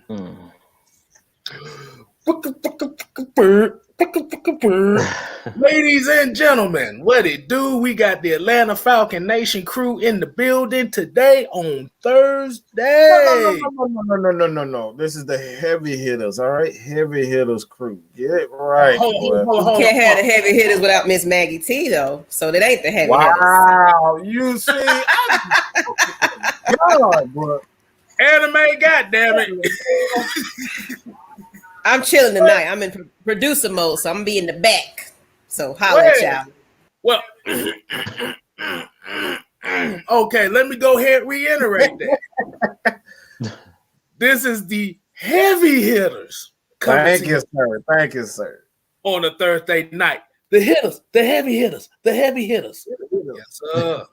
Mm. Ladies and gentlemen, what it do? We got the Atlanta Falcon Nation crew in the building today on Thursday. No. This is the heavy hitters, all right? Heavy hitters crew. Get it right. Hold You can't have the heavy hitters without Miss Maggie T, though. So that ain't the heavy hitters. Wow, you see, God, bro. Anime, goddamn it! I'm chilling tonight. I'm in producer mode, so I'm gonna be in the back. So holla at y'all. Well, okay, let me go ahead and reiterate that. This is the heavy hitters. Thank you, sir. On a Thursday night. The hitters, the heavy hitters, the heavy hitters. Yes, sir.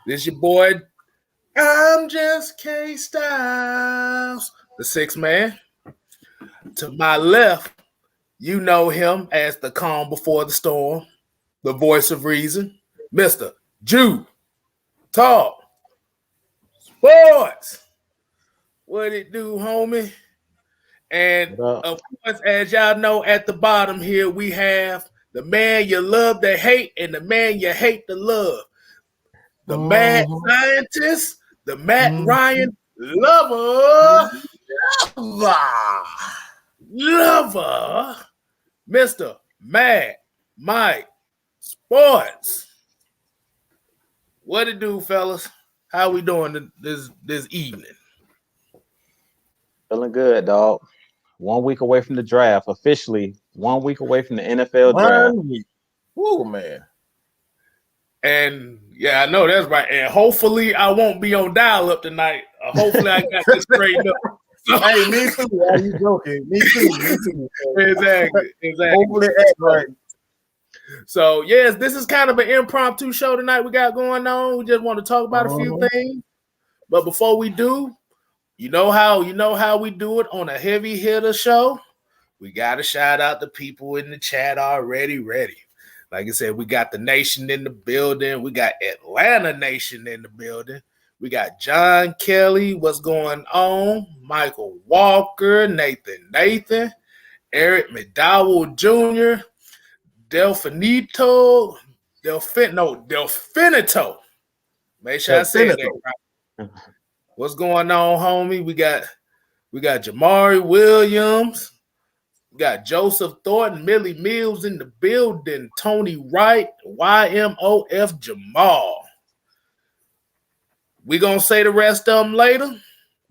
This your boy. I'm just Kstlyz, the sixth man. To my left, you know him as the calm before the storm, the voice of reason, Mr. Jude Talk Sports. What it do, homie? And of course, as y'all know, at the bottom here, we have the man you love to hate and the man you hate to love. The mad scientist, the Matt Ryan lover, Mr. Mad Mike Sports. What it do, fellas? How we doing this evening? Feeling good, dog. 1 week away from the draft. Officially 1 week away from the NFL draft. Oh, man. And yeah, I know that's right. And hopefully I won't be on dial-up tonight. Hopefully I got this straightened up. Hey, me too. Are you joking? Me too. Exactly. Hopefully that's right. So yes, this is kind of an impromptu show tonight we got going on. We just want to talk about a few things. But before we do, you know how we do it on a heavy hitter show. We got to shout out the people in the chat already ready. Like I said, we got the nation in the building. We got Atlanta Nation in the building. We got John Kelly. What's going on? Michael Walker, Nathan, Eric McDowell Jr., Delfinito. Make sure I say that right. What's going on, homie? We got Jamari Williams. We got Joseph Thornton, Millie Mills in the building, Tony Wright, YMOF Jamal. We're gonna say the rest of them later.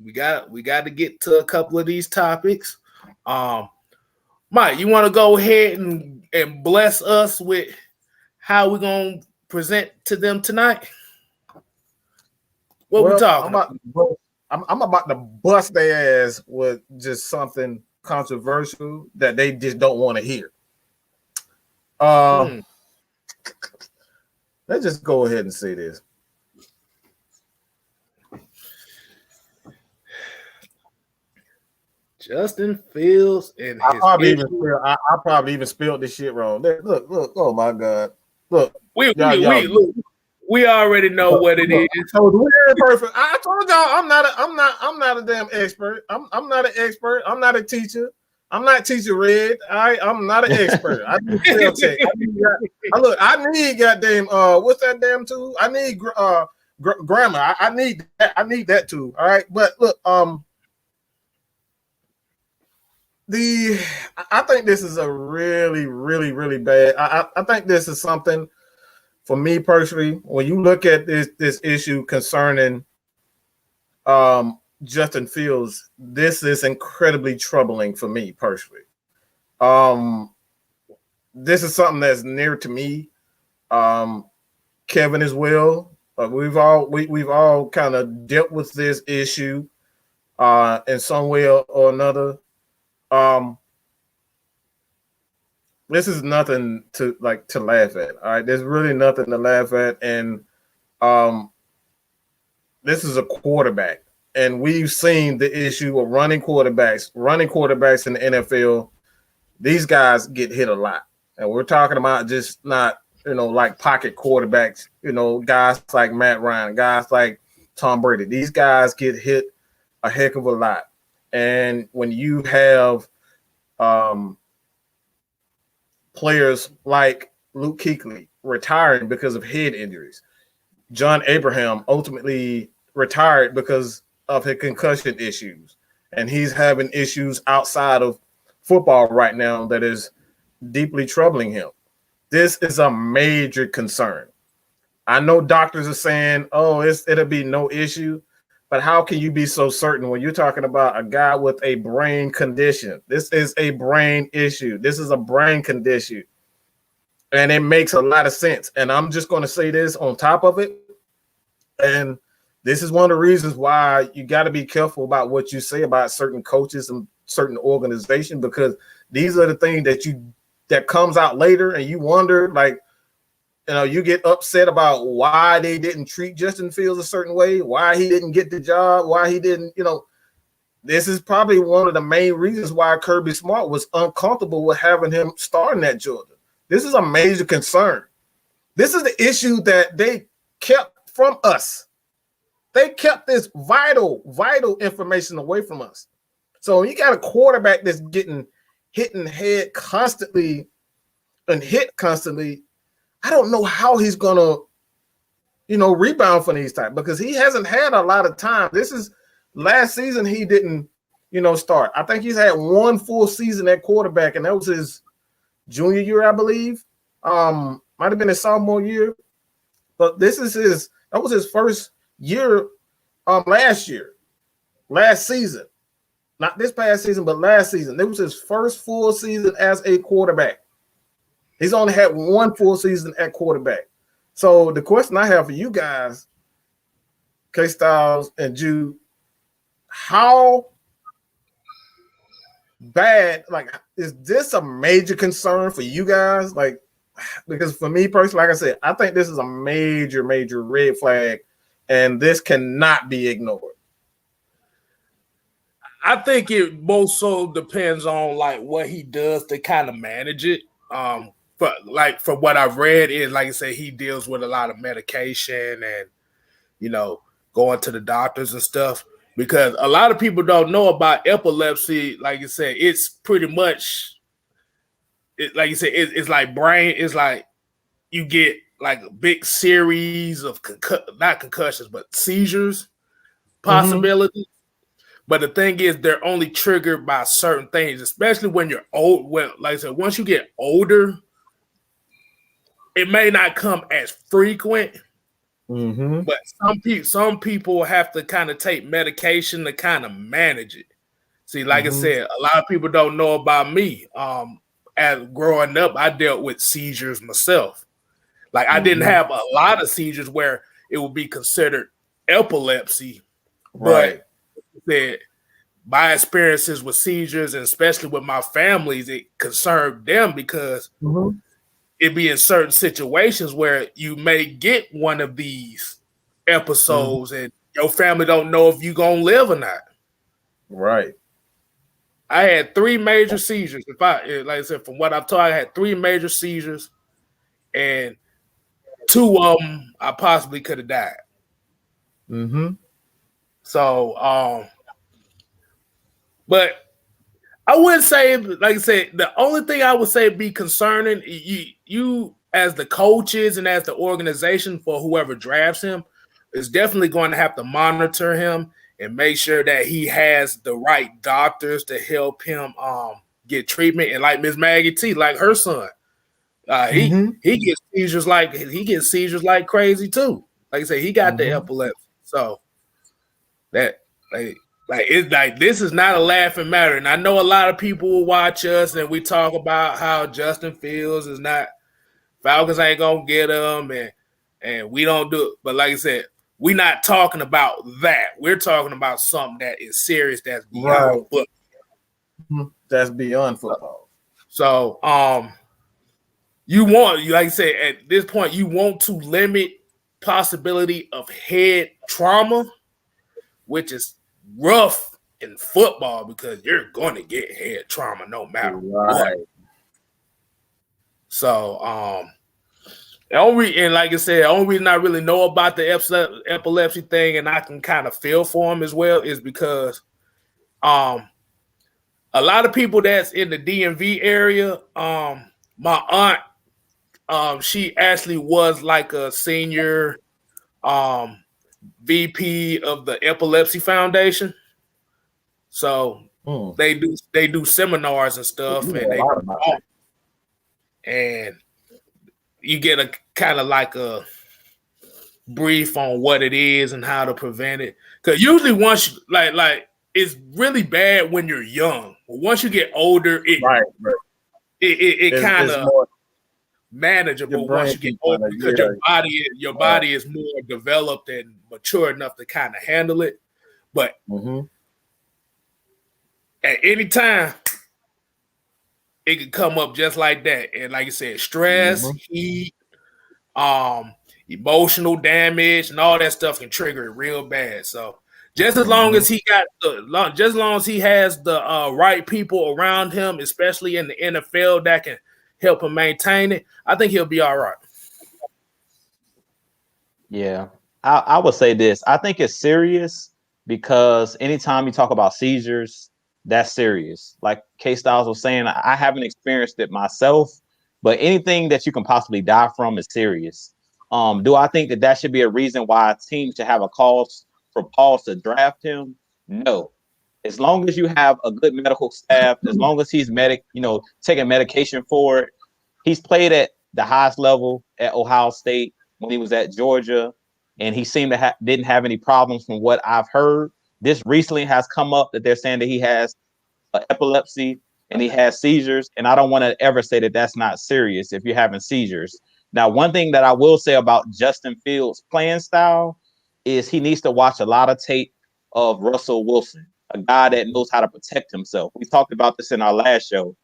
We got to get to a couple of these topics. Mike, you want to go ahead and bless us with how we're gonna present to them tonight? What we talking about? I'm about to bust their ass with just something controversial that they just don't want to hear. Let's just go ahead and say this. Justin Fields and his I probably even spelled this shit wrong. Look, oh my God. Look. We already know what it is. So perfect. I told y'all I'm not a damn expert. I'm not an expert. I'm not a teacher. I'm not teacher Red. I'm not an expert. I need spell check. I need goddamn what's that damn tool? I need grammar. I need that. I need that too. All right. But look, I think this is a really, really, really bad. I think this is something. For me personally, when you look at this issue concerning Justin Fields, this is incredibly troubling for me personally. This is something that's near to me. Kevin as well. We've all kind of dealt with this issue in some way or another. This is nothing to laugh at. All right, there's really nothing to laugh at, and this is a quarterback, and we've seen the issue of running quarterbacks in the NFL. These guys get hit a lot, and we're talking about just not like pocket quarterbacks. Guys like Matt Ryan, guys like Tom Brady. These guys get hit a heck of a lot, And when you have players like Luke Kuechly retiring because of head injuries, John Abraham ultimately retired because of his concussion issues, and he's having issues outside of football right now that is deeply troubling him. This is a major concern. I know doctors are saying, oh, it'll be no issue, but how can you be so certain when you're talking about a guy with a brain condition? This is a brain issue. This is a brain condition. And it makes a lot of sense. And I'm just going to say this on top of it. And this is one of the reasons why you got to be careful about what you say about certain coaches and certain organizations, because these are the things that comes out later, and you wonder, like, you get upset about why they didn't treat Justin Fields a certain way, why he didn't get the job, why he didn't, this is probably one of the main reasons why Kirby Smart was uncomfortable with having him starting at Georgia. This is a major concern. This is the issue that they kept from us. They kept this vital information away from us. So you got a quarterback that's getting hit in the head constantly and hit constantly. I don't know how he's gonna, rebound from these times, because he hasn't had a lot of time. This is last season he didn't, start. I think he's had one full season at quarterback, and that was his junior year, I believe. Might have been his sophomore year, but that was his first year last season. Not this past season, but last season. It was his first full season as a quarterback. He's only had one full season at quarterback. So the question I have for you guys, KSTYLZ and Jude, how bad, is this a major concern for you guys? Because for me personally, like I said, I think this is a major, major red flag, and this cannot be ignored. I think it most so depends on what he does to kind of manage it. But from what I've read is, like I said, he deals with a lot of medication and, going to the doctors and stuff, because a lot of people don't know about epilepsy. Like you said, it's pretty much, like you said, it's like brain. It's like you get a big series of not concussions, but seizures possibilities. But the thing is, they're only triggered by certain things, especially when you're old. Well, like I said, once you get older, it may not come as frequent. But some people have to kind of take medication to kind of manage it. See, like I said, a lot of people don't know about me. As growing up, I dealt with seizures myself. I didn't have a lot of seizures where it would be considered epilepsy, right? That my experiences with seizures, and especially with my families, it concerned them, because it'd be in certain situations where you may get one of these episodes and your family don't know if you're gonna live or not. Right. I had 3 major seizures. Like I said, from what I've told, I had 3 major seizures, and 2 of them I possibly could have died. So, but I wouldn't say, like I said, the only thing I would say be concerning, you as the coaches and as the organization for whoever drafts him is definitely going to have to monitor him and make sure that he has the right doctors to help him get treatment. And like Miss Maggie T, like her son, he gets seizures like crazy too. Like I say, he got the epilepsy. So that it's like, this is not a laughing matter. And I know a lot of people will watch us and we talk about how Justin Fields is not, Falcons ain't gonna get him, and we don't do it. But like I said, we're not talking about that. We're talking about something that is serious, that's beyond football. That's beyond football. So you want, like I said, at this point, you want to limit possibility of head trauma, which is rough in football because you're going to get head trauma no matter what. So, and like I said, the only reason I really know about the epilepsy thing and I can kind of feel for him as well is because a lot of people that's in the DMV area, my aunt, she actually was like a senior VP of the Epilepsy Foundation. So they do seminars and stuff, and you get a kind of like a brief on what it is and how to prevent it. Because usually once like it's really bad when you're young. But once you get older, it kind of manageable once you get older because your body is more developed and mature enough to kind of handle it. But at any time, it could come up just like that. And like you said, stress, heat, emotional damage, and all that stuff can trigger it real bad. So just as long as he got just as long as he has the right people around him, especially in the NFL, that can help him maintain it, I think he'll be all right. Yeah, I would say this. I think it's serious because anytime you talk about seizures, that's serious. Like Kstlyz was saying, I haven't experienced it myself, but anything that you can possibly die from is serious. Do I think that should be a reason why a team should have a cause for pause to draft him? No. As long as you have a good medical staff, as long as he's taking medication for it. He's played at the highest level at Ohio State when he was at Georgia, and he seemed to didn't have any problems from what I've heard. This recently has come up that they're saying that he has epilepsy and he has seizures, and I don't want to ever say that that's not serious if you're having seizures. Now, one thing that I will say about Justin Fields' playing style is he needs to watch a lot of tape of Russell Wilson, a guy that knows how to protect himself. We talked about this in our last show.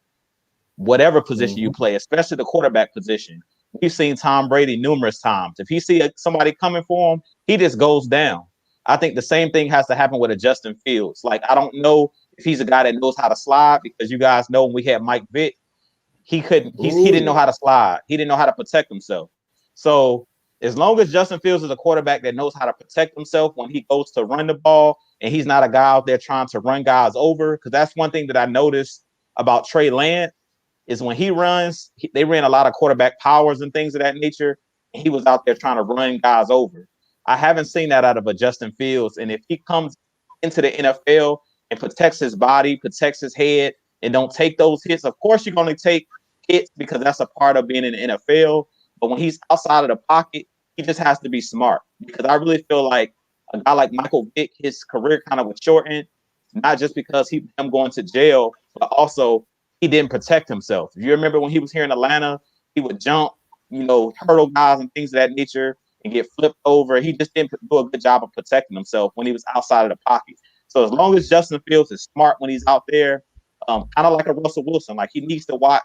Whatever position you play, especially the quarterback position, we've seen Tom Brady numerous times. If he see somebody coming for him, he just goes down. I think the same thing has to happen with a Justin Fields. Like, I don't know if he's a guy that knows how to slide, because you guys know when we had Mike Vick, he didn't know how to slide. He didn't know how to protect himself. So as long as Justin Fields is a quarterback that knows how to protect himself when he goes to run the ball, and he's not a guy out there trying to run guys over, because that's one thing that I noticed about Trey Lance is when he runs, they ran a lot of quarterback powers and things of that nature. And he was out there trying to run guys over. I haven't seen that out of a Justin Fields. And if he comes into the NFL and protects his body, protects his head, and don't take those hits, of course you're going to take hits because that's a part of being in the NFL. But when he's outside of the pocket, he just has to be smart, because I really feel like a guy like Michael Vick, his career kind of was shortened, not just because him going to jail, but also he didn't protect himself. If you remember when he was here in Atlanta, he would jump, hurdle guys and things of that nature and get flipped over. He just didn't do a good job of protecting himself when he was outside of the pocket. So as long as Justin Fields is smart when he's out there, kind of like a Russell Wilson, like he needs to watch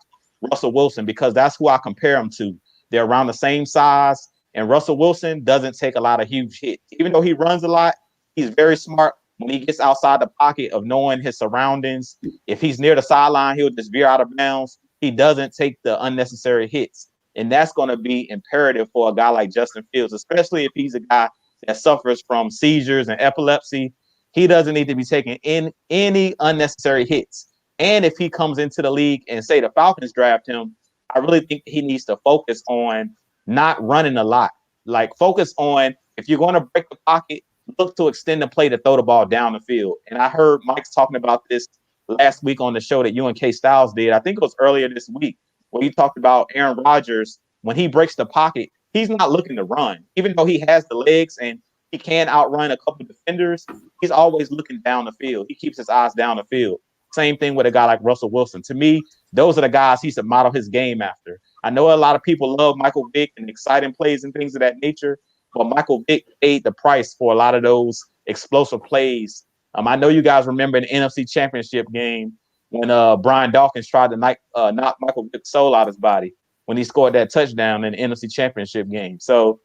Russell Wilson, because that's who I compare him to. They're around the same size, and Russell Wilson doesn't take a lot of huge hits. Even though he runs a lot, he's very smart when he gets outside the pocket of knowing his surroundings. If he's near the sideline, he'll just veer out of bounds. He doesn't take the unnecessary hits. And that's going to be imperative for a guy like Justin Fields, especially if he's a guy that suffers from seizures and epilepsy. He doesn't need to be taking in any unnecessary hits. And if he comes into the league and say the Falcons draft him, I really think he needs to focus on not running a lot. Like, focus on, if you're going to break the pocket, look to extend the play to throw the ball down the field. And I heard Mike's talking about this last week on the show that you and KSTYLZ did. I think it was earlier this week, where you talked about Aaron Rodgers. When he breaks the pocket, he's not looking to run. Even though he has the legs and he can outrun a couple of defenders, he's always looking down the field. He keeps his eyes down the field. Same thing with a guy like Russell Wilson. To me, those are the guys he should model his game after. I know a lot of people love Michael Vick and exciting plays and things of that nature, but Michael Vick paid the price for a lot of those explosive plays. I know you guys remember in the NFC Championship game when Brian Dawkins tried to knock Michael Vick's soul out his body when he scored that touchdown in the NFC Championship game. So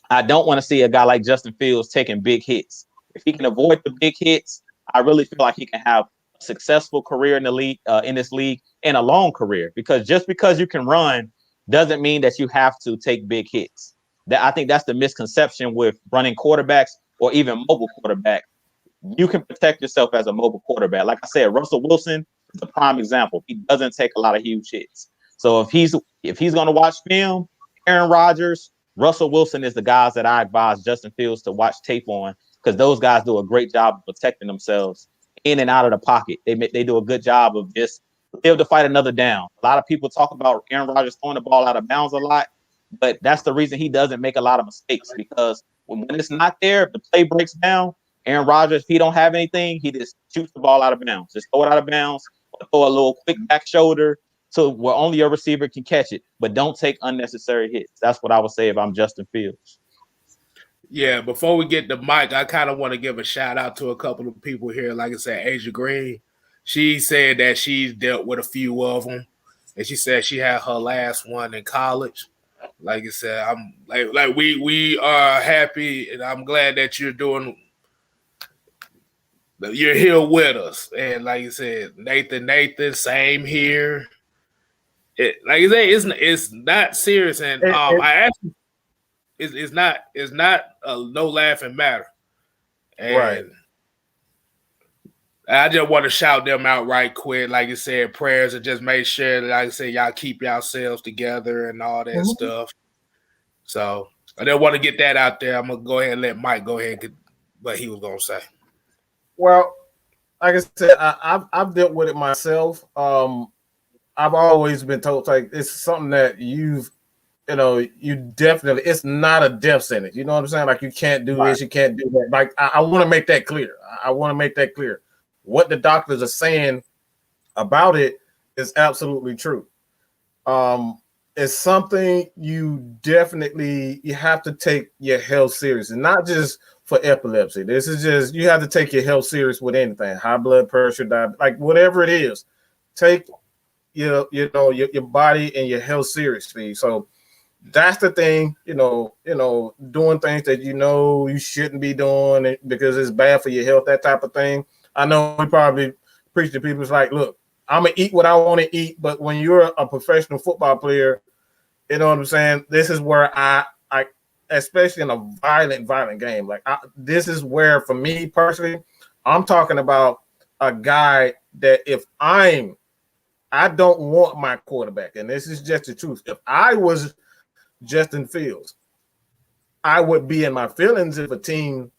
I don't want to see a guy like Justin Fields taking big hits. If he can avoid the big hits, I really feel like he can have a successful career in the league, in this league, and a long career. Because just because you can run doesn't mean that you have to take big hits. I think that's the misconception with running quarterbacks or even mobile quarterbacks. You can protect yourself as a mobile quarterback. Like I said, Russell Wilson is a prime example. He doesn't take a lot of huge hits. So if he's going to watch film, Aaron Rodgers, Russell Wilson is the guys that I advise Justin Fields to watch tape on, because those guys do a great job of protecting themselves in and out of the pocket. They do a good job of just able to fight another down. A lot of people talk about Aaron Rodgers throwing the ball out of bounds a lot, but that's the reason he doesn't make a lot of mistakes, because when it's not there, if the play breaks down, Aaron Rodgers, if he don't have anything, he just shoots the ball out of bounds. Just throw it out of bounds, or throw a little quick back shoulder to where only your receiver can catch it, but don't take unnecessary hits. That's what I would say if I'm Justin Fields. Yeah, before we get the mic, I kind of want to give a shout out to a couple of people here. Like I said, Asia Green, she said that she's dealt with a few of them, and she said she had her last one in college. Like I said, I'm like we are happy, and I'm glad that you're here with us. And like you said, Nathan, same here. Like you say, it's not serious, and I actually it's not a no laughing matter. And right. I just want to shout them out right quick. Like you said, prayers, and just make sure that, like I said, y'all keep yourselves together and all that stuff. So I just want to get that out there. I'm gonna go ahead and let Mike go ahead and get what he was gonna say. Well, like I said, I've dealt with it myself. I've always been told, like, it's something that you definitely, it's not a death sentence. You know what I'm saying? Like, you can't do this, you can't do that. Like, I want to make that clear. What the doctors are saying about it is absolutely true. It's something you have to take your health serious, and not just for epilepsy. This is just, you have to take your health serious with anything, high blood pressure, diabetes, like whatever it is. Take your body and your health seriously. So that's the thing, doing things that you shouldn't be doing because it's bad for your health, that type of thing. I know we probably preach to people, it's like, look, I'm gonna eat what I want to eat, but when you're a professional football player, you know what I'm saying? This is where I especially in a violent game, like this is where, for me personally, I'm talking about a guy that if I don't want my quarterback, and this is just the truth. If I was Justin Fields, I would be in my feelings if a team,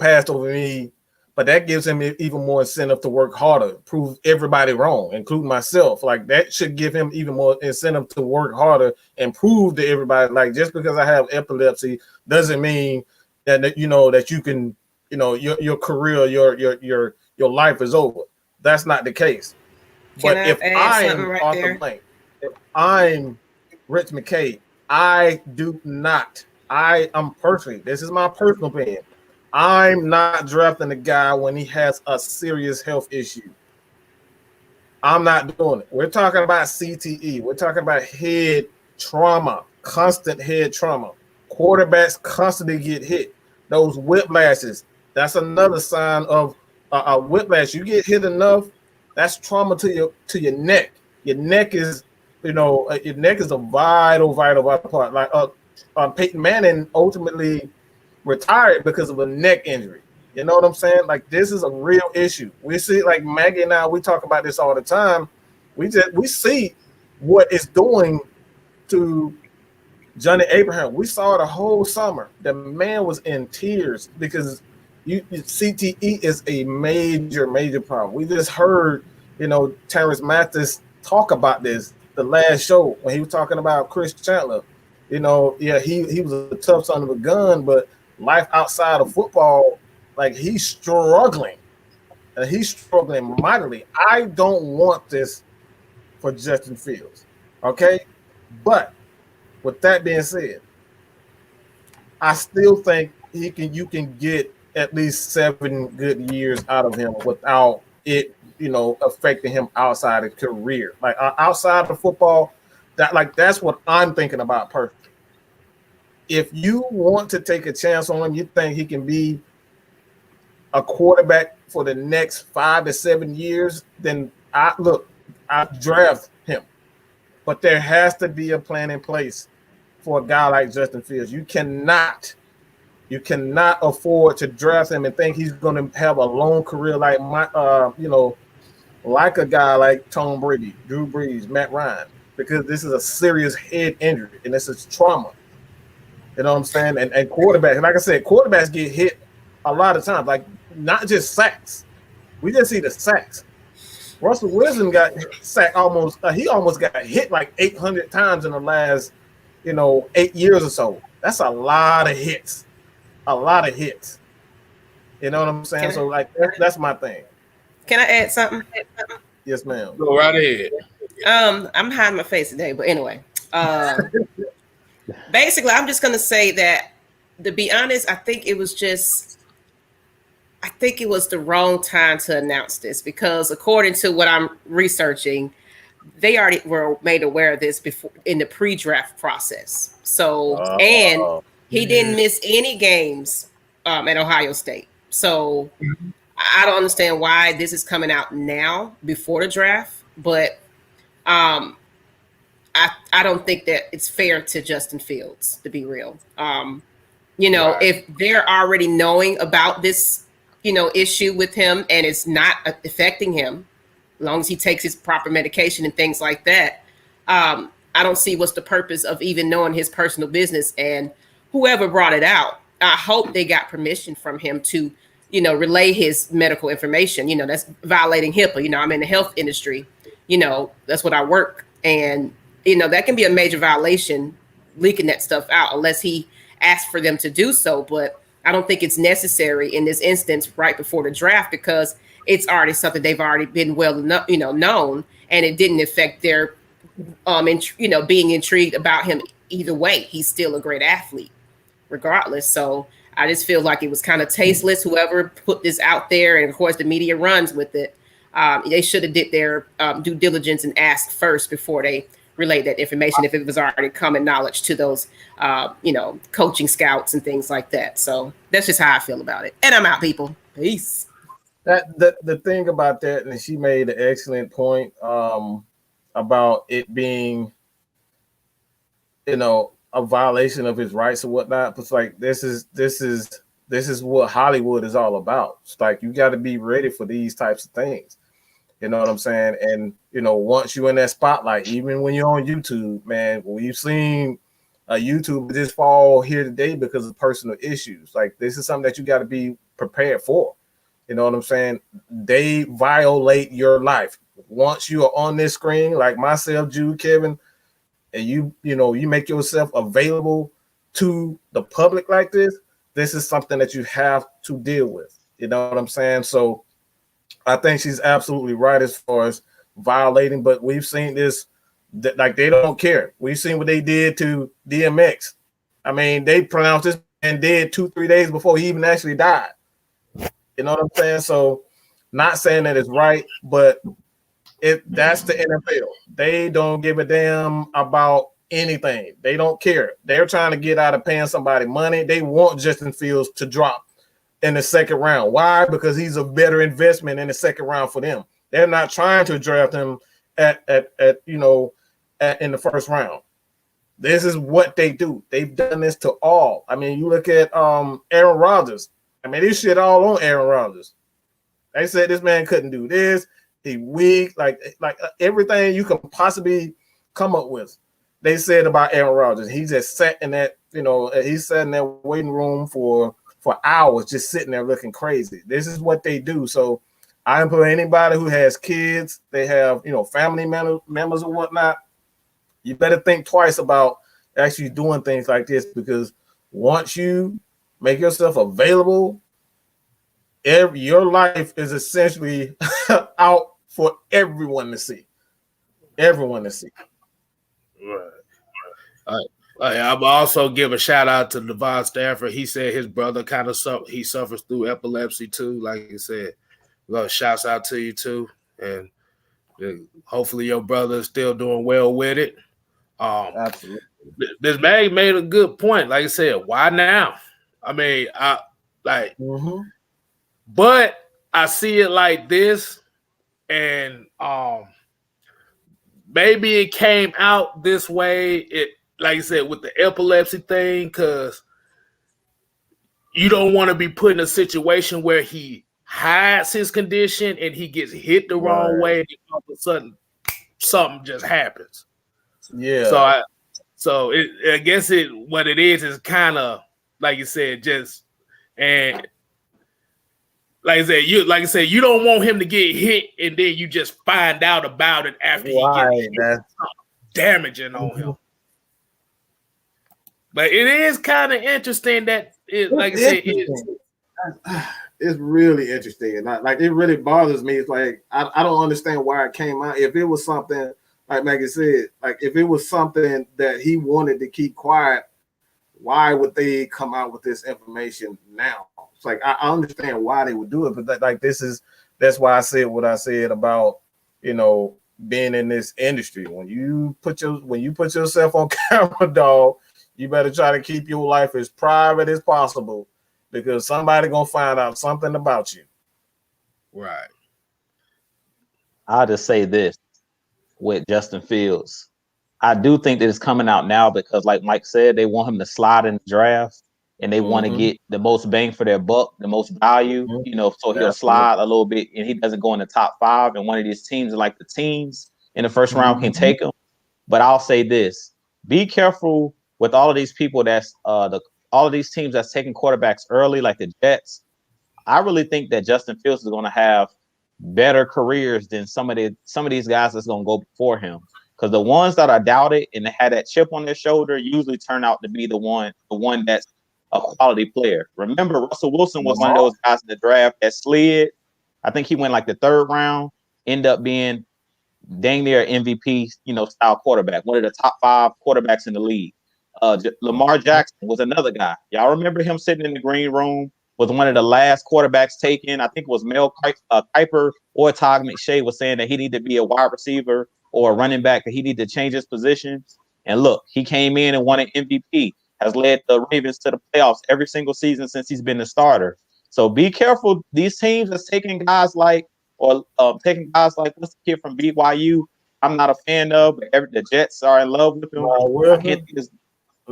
passed over me, but that gives him even more incentive to work harder, prove everybody wrong, including myself. Like, that should give him even more incentive to work harder and prove to everybody, like, just because I have epilepsy doesn't mean that you can, your career, your life is over. That's not the case. But if I'm Arthur Blank, if I'm Rich McKay, this is my personal opinion, I'm not drafting the guy when he has a serious health issue. I'm not doing it. We're talking about CTE. We're talking about head trauma, constant head trauma. Quarterbacks constantly get hit. Those whiplashes, that's another sign of a whiplash. You get hit enough, that's trauma to your neck. Your neck is, a vital part. Like Peyton Manning ultimately retired because of a neck injury. You know what I'm saying? Like, this is a real issue. We see, like Maggie and I, we talk about this all the time. We see what it's doing to Johnny Abraham. We saw it the whole summer. The man was in tears because CTE is a major problem. We just heard, Terrence Mathis talk about this the last show when he was talking about Chris Chandler. He was a tough son of a gun, but life outside of football, like, he's struggling, and he's struggling mightily. I don't want this for Justin Fields, okay? But with that being said, I still think you can get at least 7 good years out of him without it, affecting him outside of career. Like, outside of football, that's what I'm thinking about personally. If you want to take a chance on him, you think he can be a quarterback for the next 5 to 7 years, then I draft him. But there has to be a plan in place for a guy like Justin Fields. You cannot afford to draft him and think he's going to have a long career like like a guy like Tom Brady, Drew Brees, Matt Ryan, because this is a serious head injury and this is trauma. You know what I'm saying? And quarterbacks, like I said, quarterbacks get hit a lot of times, like not just sacks. We just see the sacks. Russell Wilson got sacked almost. He almost got hit like 800 times in the last, 8 years or so. That's a lot of hits. A lot of hits. You know what I'm saying? So like that's my thing. Can I add something? Yes, ma'am. Go right ahead. I'm hiding my face today, but anyway. Basically, I'm just gonna say that, to be honest, I think it was the wrong time to announce this, because according to what I'm researching, they already were made aware of this before in the pre-draft process. So, and he didn't miss any games at Ohio State. So I don't understand why this is coming out now before the draft, but I don't think that it's fair to Justin Fields, to be real. If they're already knowing about this, issue with him and it's not affecting him, as long as he takes his proper medication and things like that, I don't see what's the purpose of even knowing his personal business. And whoever brought it out, I hope they got permission from him to, relay his medical information. That's violating HIPAA. I'm in the health industry. That's what I work. And, that can be a major violation, leaking that stuff out, unless he asked for them to do so. But I don't think it's necessary in this instance right before the draft, because it's already something they've already been known, and it didn't affect their, being intrigued about him either way. He's still a great athlete regardless. So I just feel like it was kind of tasteless, whoever put this out there. And of course the media runs with it. They should have did their due diligence and asked first before they relayed that information, if it was already common knowledge to those, coaching scouts and things like that. So that's just how I feel about it. And I'm out, people. Peace. The thing about that, and she made an excellent point about it being, a violation of his rights or whatnot. It's like this is what Hollywood is all about. It's like you got to be ready for these types of things. You know what I'm saying? And once you're in that spotlight, even when you're on YouTube, man, we've seen a YouTuber just fall here today because of personal issues. Like this is something that you got to be prepared for. You know what I'm saying? They violate your life. Once you are on this screen, like myself, Jude, Kevin, and you make yourself available to the public like this is something that you have to deal with. You know what I'm saying? So I think she's absolutely right as far as violating, but we've seen this, like they don't care. We've seen what they did to DMX. I mean, they pronounced this man dead 2-3 days before he even actually died. You know what I'm saying? So not saying that it's right, but that's the NFL. They don't give a damn about anything. They don't care. They're trying to get out of paying somebody money. They want Justin Fields to drop in the second round. Why? Because he's a better investment in the second round for them. They're not trying to draft him in the first round. This is what they do. They've done this to all. I mean, you look at Aaron Rodgers. I mean, this shit all on Aaron Rodgers. They said this man couldn't do this. He weak, like everything you can possibly come up with. They said about Aaron Rodgers. He just sat in that, he sat in that waiting room for hours, just sitting there looking crazy. This is what they do. So I employ anybody who has kids, they have, family members or whatnot. You better think twice about actually doing things like this, because once you make yourself available, your life is essentially out for everyone to see. Everyone to see. Right. I'm also give a shout out to Devon Stafford. He said his brother kind of suffers through epilepsy too. Like you said, shouts out to you too, and hopefully your brother is still doing well with it. Absolutely. This Mag made a good point. Like I said, why now? I mean, but I see it like this, and maybe it came out this way. It, like I said, with the epilepsy thing, because you don't want to be put in a situation where he hides his condition and he gets hit the wrong way, and all of a sudden something just happens. Yeah. So I guess what it is kind of like you said, just and like I said, you don't want him to get hit and then you just find out about it after he gets hit. That's damaging on him. But it is kind of interesting that it's really interesting. Like it really bothers me. It's like I don't understand why it came out. If it was something like Maggie said, like if it was something that he wanted to keep quiet, why would they come out with this information now? It's like I understand why they would do it, but that's why I said what I said about being in this industry. When you put yourself on camera, dog, you better try to keep your life as private as possible because somebody gonna find out something about you. Right. I'll just say this with Justin Fields. I do think that it's coming out now because, like Mike said, they want him to slide in the draft and they want to get the most bang for their buck, the most value, so he'll slide a little bit and he doesn't go in the top 5. And one of these teams, like the teams in the first round, can take him. But I'll say this: be careful with all of these people all of these teams that's taking quarterbacks early, like the Jets. I really think that Justin Fields is going to have better careers than some of these guys that's going to go before him. Because the ones that are doubted and they had that chip on their shoulder usually turn out to be the one that's a quality player. Remember, Russell Wilson was one of those guys in the draft that slid. I think he went like the 3rd round, end up being dang near MVP, style quarterback, one of the top 5 quarterbacks in the league. Lamar Jackson was another guy. Y'all remember him sitting in the green room, was one of the last quarterbacks taken. I think it was Mel Kiper or Todd McShay was saying that he needed to be a wide receiver or a running back, that he needed to change his position. And look, he came in and won an MVP, has led the Ravens to the playoffs every single season since he's been the starter. So be careful. These teams that's taking guys like what's the kid from BYU I'm not a fan of, but the Jets are in love with him.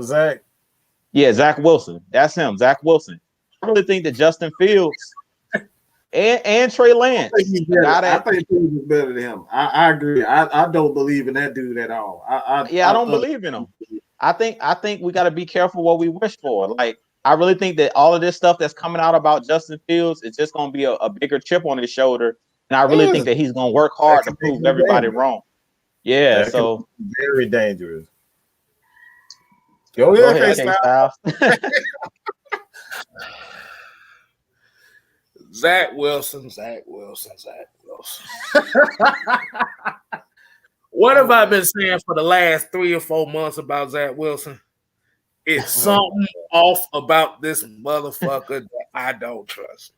Zach. Yeah, Zach Wilson. That's him, Zach Wilson. I really think that Justin Fields and Trey Lance. I think Fields is better than him. I agree. I don't believe in that dude at all. I don't believe in him. I think we got to be careful what we wish for. Like, I really think that all of this stuff that's coming out about Justin Fields is just going to be a bigger chip on his shoulder, and I really think that he's going to work hard to prove everybody wrong. Yeah, so very dangerous. Go ahead, Kstlyz. Zach Wilson. What have I been saying for the last 3 or 4 months about Zach Wilson? It's something off about this motherfucker that I don't trust.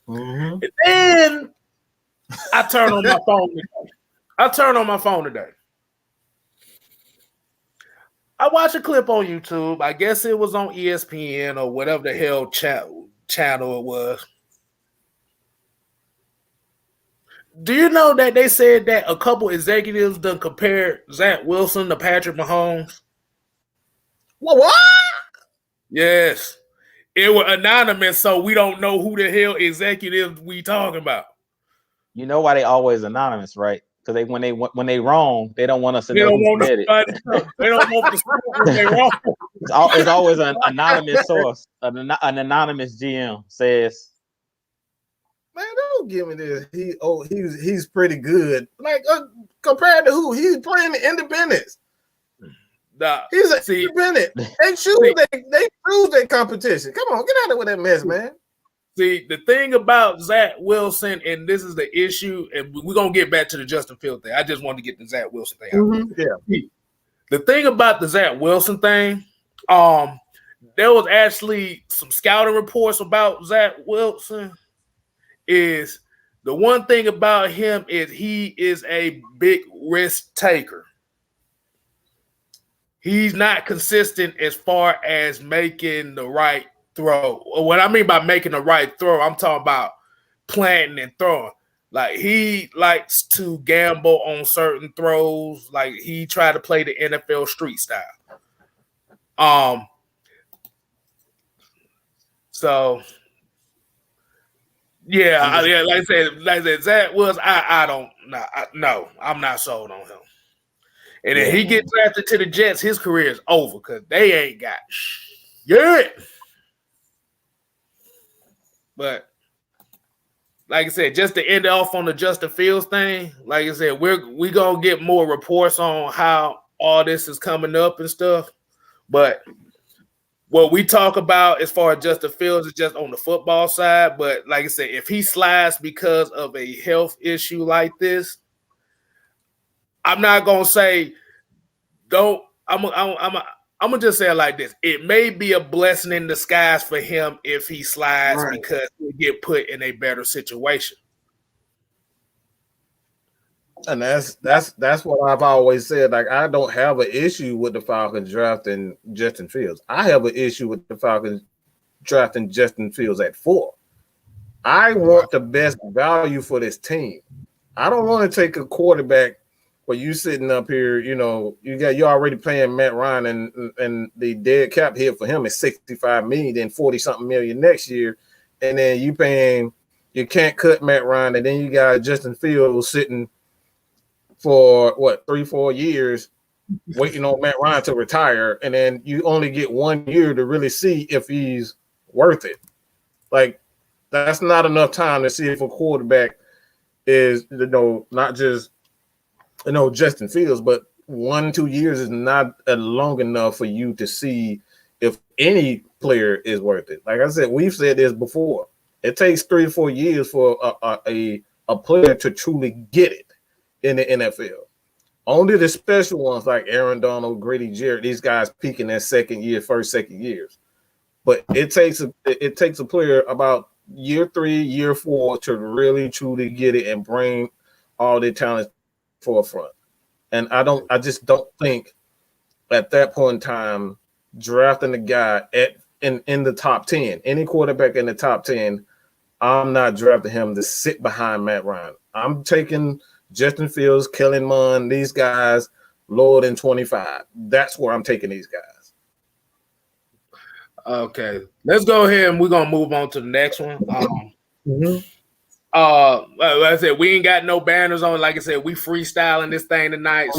And then I turn on my phone today. I watched a clip on YouTube. I guess it was on ESPN or whatever the hell channel it was. Do you know that they said that a couple executives done compared Zach Wilson to Patrick Mahomes? What? Yes. It was anonymous, so we don't know who the hell executives we talking about. You know why they always anonymous, right? Because when they wrong, they don't want us to know who said it. They don't want to know when they wrong. It's always an anonymous source. An anonymous GM says, "Man, don't give me this. He's pretty good. Like compared to who? He's playing the Independents. He's an independent. They choose their competition. Come on, get out of with that mess, man." See, the thing about Zach Wilson, and this is the issue, and we're going to get back to the Justin Fields thing. I just wanted to get the Zach Wilson thing out. Yeah. The thing about the Zach Wilson thing, there was actually some scouting reports about Zach Wilson. Is the one thing about him is he is a big risk taker. He's not consistent as far as making the right throw. What I mean by making the right throw, I'm talking about planting and throwing. Like, he likes to gamble on certain throws. Like, he tried to play the NFL street style. So Yeah, like I said, Zach was. I don't. No, I'm not sold on him. And if he gets drafted to the Jets, his career is over because they ain't got shit. But like I said, just to end off on the Justin Fields thing, like I said, we gonna get more reports on how all this is coming up and stuff. But what we talk about as far as Justin Fields is just on the football side. But like I said, if he slides because of a health issue like this, I'm not gonna say don't. I'm gonna just say it like this: it may be a blessing in disguise for him if he slides because he'll get put in a better situation. And that's what I've always said. Like, I don't have an issue with the Falcons drafting Justin Fields. I have an issue with the Falcons drafting Justin Fields at 4. I want the best value for this team. I don't want to take a quarterback where you sitting up here, you're already paying Matt Ryan and the dead cap hit for him is $65 million, then 40-something million next year. And then you can't cut Matt Ryan, and then you got Justin Fields sitting for 3-4 years waiting on Matt Ryan to retire, and then you only get 1 year to really see if he's worth it. Like, that's not enough time to see if a quarterback is, not just Justin Fields, but 1-2 years is not long enough for you to see if any player is worth it. Like I said, we've said this before. It takes 3 to 4 years for a player to truly get it in the NFL. Only the special ones like Aaron Donald, Grady Jarrett, these guys peaking their second years. But it takes a player about year 3, year 4 to really truly get it and bring all their talent forefront. And I just don't think at that point in time drafting a guy in the top 10, any quarterback in the top 10, I'm not drafting him to sit behind Matt Ryan. I'm taking Justin Fields, Kellen Mond, these guys lower than 25. That's where I'm taking these guys. Okay, let's go ahead and we're gonna move on to the next one. Like I said, we ain't got no banners on. Like I said, we freestyling this thing tonight.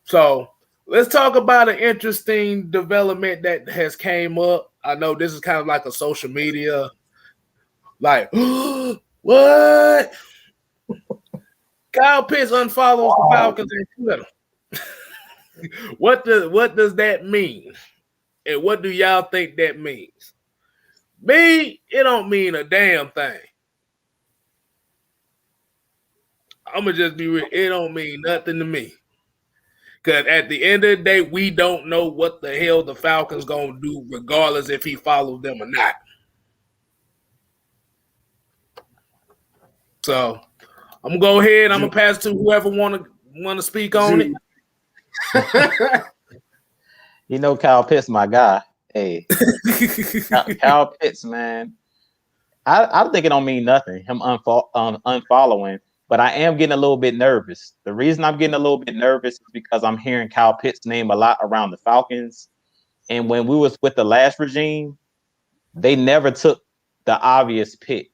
So let's talk about an interesting development that has came up. I know this is kind of like a social media, like what? Kyle Pitts unfollows the Falcons on Twitter. What does that mean? And what do y'all think that means? Me, it don't mean a damn thing. I'm gonna just be real. It don't mean nothing to me. Because at the end of the day, we don't know what the hell the Falcons gonna do, regardless if he follows them or not. So I'm gonna go ahead. I'm gonna pass to whoever want to speak on it. Kyle Pitts, my guy. Hey, Kyle Pitts, man. I think it don't mean nothing. Him unfollowing, but I am getting a little bit nervous. The reason I'm getting a little bit nervous is because I'm hearing Kyle Pitts' name a lot around the Falcons, and when we was with the last regime, they never took the obvious pick.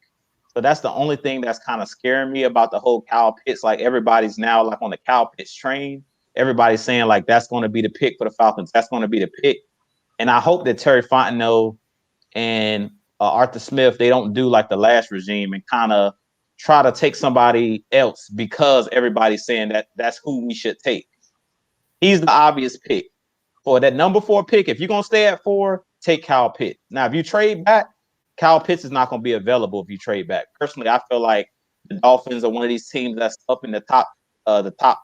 So that's the only thing that's kind of scaring me about the whole Kyle Pitts. Like, everybody's now like on the Kyle Pitts train. Everybody's saying like that's going to be the pick for the Falcons. That's going to be the pick. And I hope that Terry Fontenot and Arthur Smith, they don't do like the last regime and kind of try to take somebody else because everybody's saying that that's who we should take. He's the obvious pick. For that number 4 pick, if you're going to stay at 4, take Kyle Pitts. Now, if you trade back, Kyle Pitts is not going to be available if you trade back. Personally, I feel like the Dolphins are one of these teams that's up in the top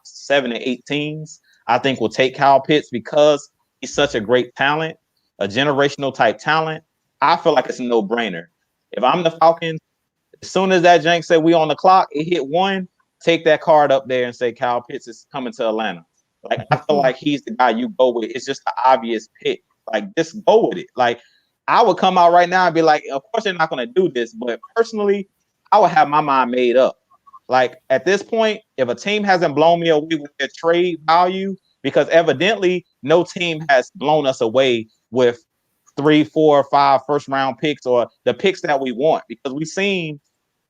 7 and 8 teams. I think will take Kyle Pitts because he's such a great talent, a generational type talent. I feel like it's a no-brainer. If I'm the Falcons, as soon as that jank said we on the clock, it hit 1, take that card up there and say Kyle Pitts is coming to Atlanta. Like, I feel like he's the guy you go with. It's just the obvious pick. Like, just go with it. Like, I would come out right now and be like, of course they're not going to do this, but personally, I would have my mind made up. Like, at this point, if a team hasn't blown me away with their trade value, because evidently no team has blown us away with 3, 4, 5 first round picks or the picks that we want, because we've seen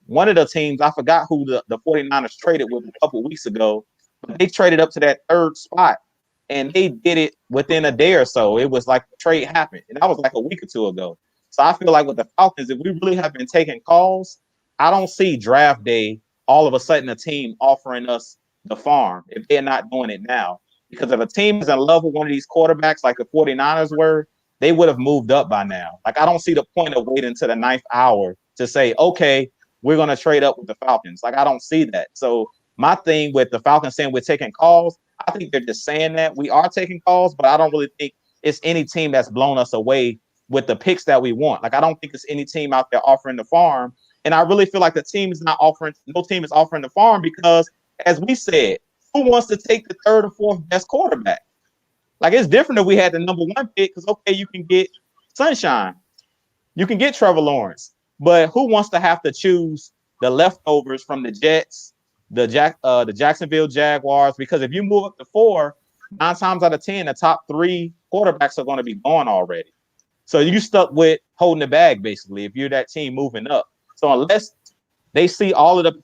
one of the teams, I forgot who the 49ers traded with a couple weeks ago, but they traded up to that third spot and they did it within a day or so. It was like the trade happened, and that was like a week or two ago. So I feel like with the Falcons, if we really have been taking calls, I don't see draft day all of a sudden a team offering us the farm if they're not doing it now. Because if a team is in love with one of these quarterbacks like the 49ers were, they would have moved up by now. Like, I don't see the point of waiting to the 9th hour to say, okay, we're going to trade up with the Falcons. Like, I don't see that. So my thing with the Falcons saying we're taking calls, I think they're just saying that we are taking calls, but I don't really think it's any team that's blown us away with the picks that we want. Like, I don't think it's any team out there offering the farm. And I really feel like the team is not offering, no team is offering the farm because, as we said, who wants to take the 3rd or 4th best quarterback? Like, it's different if we had the number 1 pick because, okay, you can get Sunshine. You can get Trevor Lawrence. But who wants to have to choose the leftovers from the Jets, the Jacksonville Jaguars? Because if you move up to 4, 9 times out of 10, the top 3 quarterbacks are going to be gone already. So you stuck with holding the bag, basically, if you're that team moving up. So unless they see all of the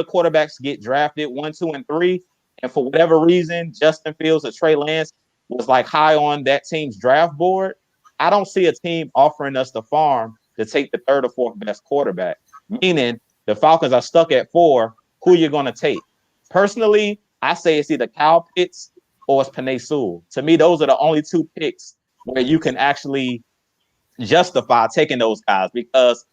quarterbacks get drafted 1, 2, and 3, and for whatever reason, Justin Fields or Trey Lance was like high on that team's draft board, I don't see a team offering us the farm to take the 3rd or 4th best quarterback. Meaning the Falcons are stuck at 4. Who you're going to take? Personally, I say it's either Kyle Pitts or it's Penei Sewell. To me, those are the only 2 picks where you can actually justify taking those guys, because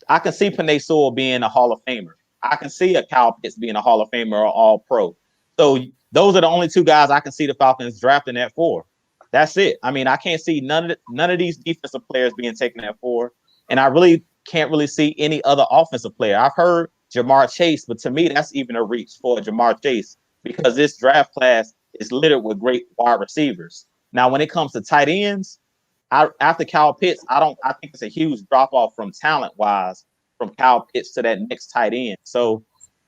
I can see Penei Sewell being a Hall of Famer. I can see a Kyle Pitts being a Hall of Famer or All Pro. So those are the only 2 guys I can see the Falcons drafting at 4. That's it. I mean, I can't see none of these defensive players being taken at 4, and I really can't really see any other offensive player. I've heard Jamar Chase, but to me, that's even a reach for Jamar Chase because this draft class is littered with great wide receivers. Now, when it comes to tight ends, after Kyle Pitts, I think it's a huge drop off from talent wise from Kyle Pitts to that next tight end. So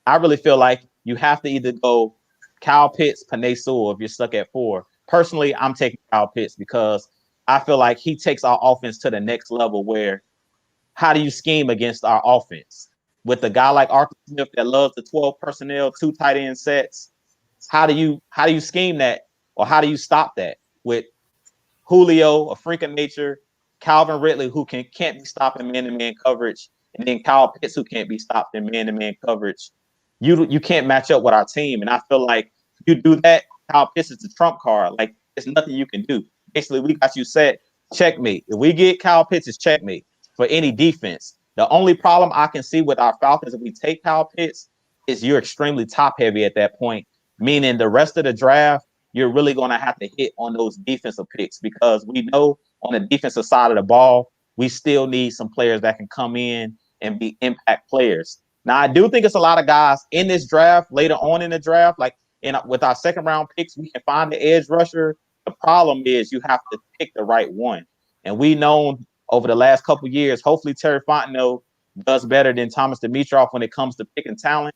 I really feel like you have to either go Kyle Pitts, Penei Sewell if you're stuck at 4. Personally, I'm taking Kyle Pitts because I feel like he takes our offense to the next level where how do you scheme against our offense? With a guy like Arthur Smith that loves the 12 personnel, 2 tight end sets, how do you scheme that, or how do you stop that with Julio, a freak of nature, Calvin Ridley, who can't be stopped in man-to-man coverage, and then Kyle Pitts, who can't be stopped in man-to-man coverage? You can't match up with our team. And I feel like if you do that, Kyle Pitts is the trump card. Like, there's nothing you can do. Basically, we got you set, checkmate. If we get Kyle Pitts, it's checkmate for any defense. The only problem I can see with our Falcons if we take Kyle Pitts is you're extremely top-heavy at that point, meaning the rest of the draft, you're really going to have to hit on those defensive picks because we know on the defensive side of the ball, we still need some players that can come in and be impact players. Now, I do think it's a lot of guys in this draft, later on in the draft, like with our 2nd round picks, we can find the edge rusher. The problem is you have to pick the right one. And we know over the last couple of years, hopefully Terry Fontenot does better than Thomas Dimitroff when it comes to picking talent.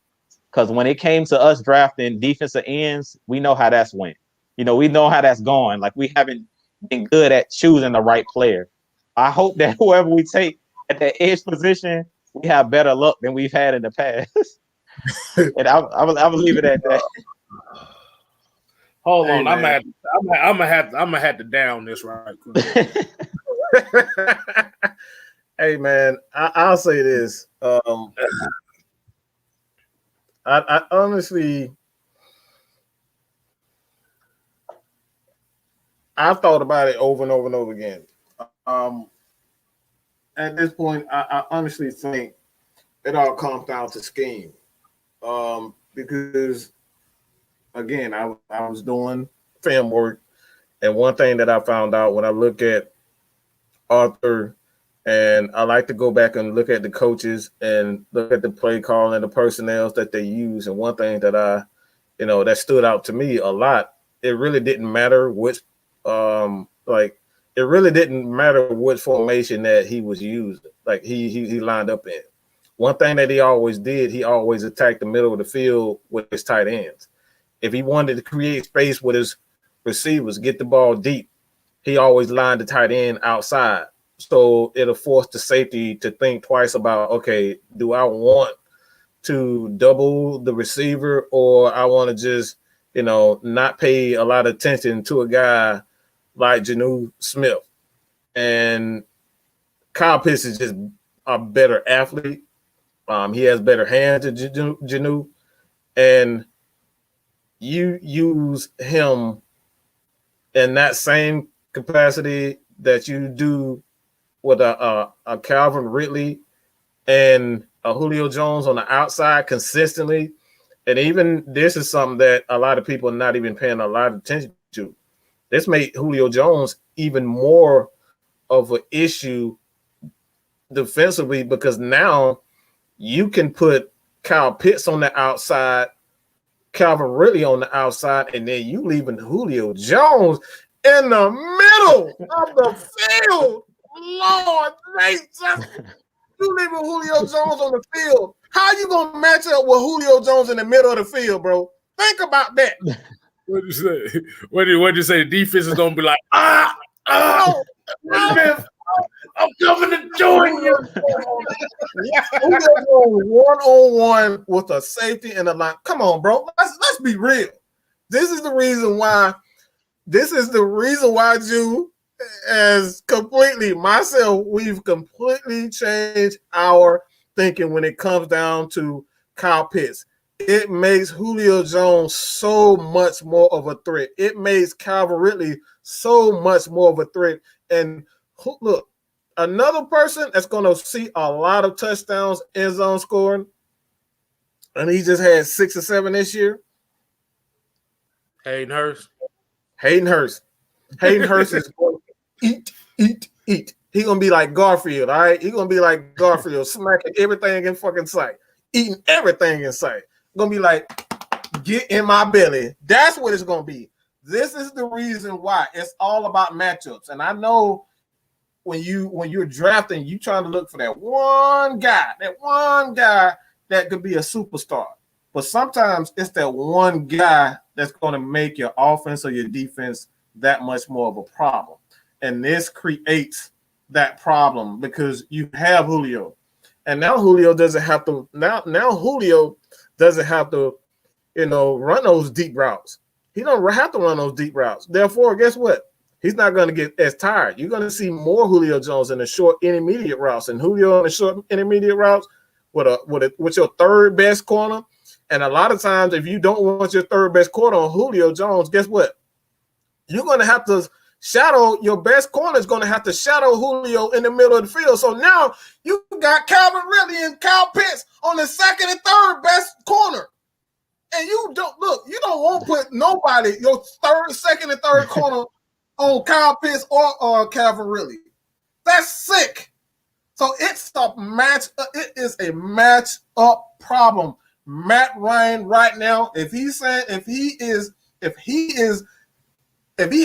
Because when it came to us drafting defensive ends, we know how that's went. We know how that's going. Like, we haven't been good at choosing the right player. I hope that whoever we take at the edge position, we have better luck than we've had in the past. And I will leave it at that. Hold on, I'm gonna have to down this right quick. Hey man, I'll say this. I honestly, I've thought about it over and over and over again. At this point, I honestly think it all comes down to scheme. Because again, I was doing film work, and one thing that I found out when I look at Arthur, and I like to go back and look at the coaches and look at the play call and the personnel that they use. And one thing that that stood out to me a lot, it really didn't matter which it really didn't matter which formation that he was using. Like he lined up in. One thing that he always did, he always attacked the middle of the field with his tight ends. If he wanted to create space with his receivers, get the ball deep, he always lined the tight end outside. So it'll force the safety to think twice about, okay, do I want to double the receiver, or I want to just, not pay a lot of attention to a guy like Jonnu Smith. And Kyle Pitts is just a better athlete. He has better hands than Jonnu, and you use him in that same capacity that you do with a Calvin Ridley and a Julio Jones on the outside consistently. And even this is something that a lot of people are not even paying a lot of attention to. This made Julio Jones even more of an issue defensively, because now you can put Kyle Pitts on the outside, Calvin Ridley on the outside, and then you leaving Julio Jones in the middle of the field. Lord, you leaving Julio Jones on the field. How you gonna match up with Julio Jones in the middle of the field, bro? Think about that. What'd you say? What'd you say? The defense is gonna be like, I'm coming to join you. One-on-one with a safety and a line. Come on, bro. Let's be real. This is the reason why. Jew, as completely myself, we've completely changed our thinking when it comes down to Kyle Pitts. It makes Julio Jones so much more of a threat. It makes Calvin Ridley so much more of a threat. And look, another person that's going to see a lot of touchdowns, end zone scoring, and he just had 6 or 7 this year. Hayden Hurst. Hayden Hurst is going to eat. He's going to be like Garfield, all right? He's going to be like Garfield, smacking everything in fucking sight, eating everything in sight. Going to be like, get in my belly. That's what it's going to be. This is the reason why. It's all about matchups. And I know when you're drafting, you trying to look for that one guy that could be a superstar. But sometimes it's that one guy that's going to make your offense or your defense that much more of a problem. And this creates that problem because you have Julio. And now Julio doesn't have to run those deep routes. He don't have to run those deep routes. Therefore, guess what? He's not going to get as tired. You're going to see more Julio Jones in the short intermediate routes, and Julio on the short intermediate routes with your third best corner. And a lot of times, if you don't want your third best corner on Julio Jones, guess what? You're going to have to shadow your best corner is going to have to shadow Julio in the middle of the field. So now you got Calvin Ridley and Kyle Pitts on the second and third best corner. And you don't want to put nobody, your second and third corner on Kyle Pitts or Calvin Ridley. That's sick. So it's a match. It is a match up problem. Matt Ryan right now, if he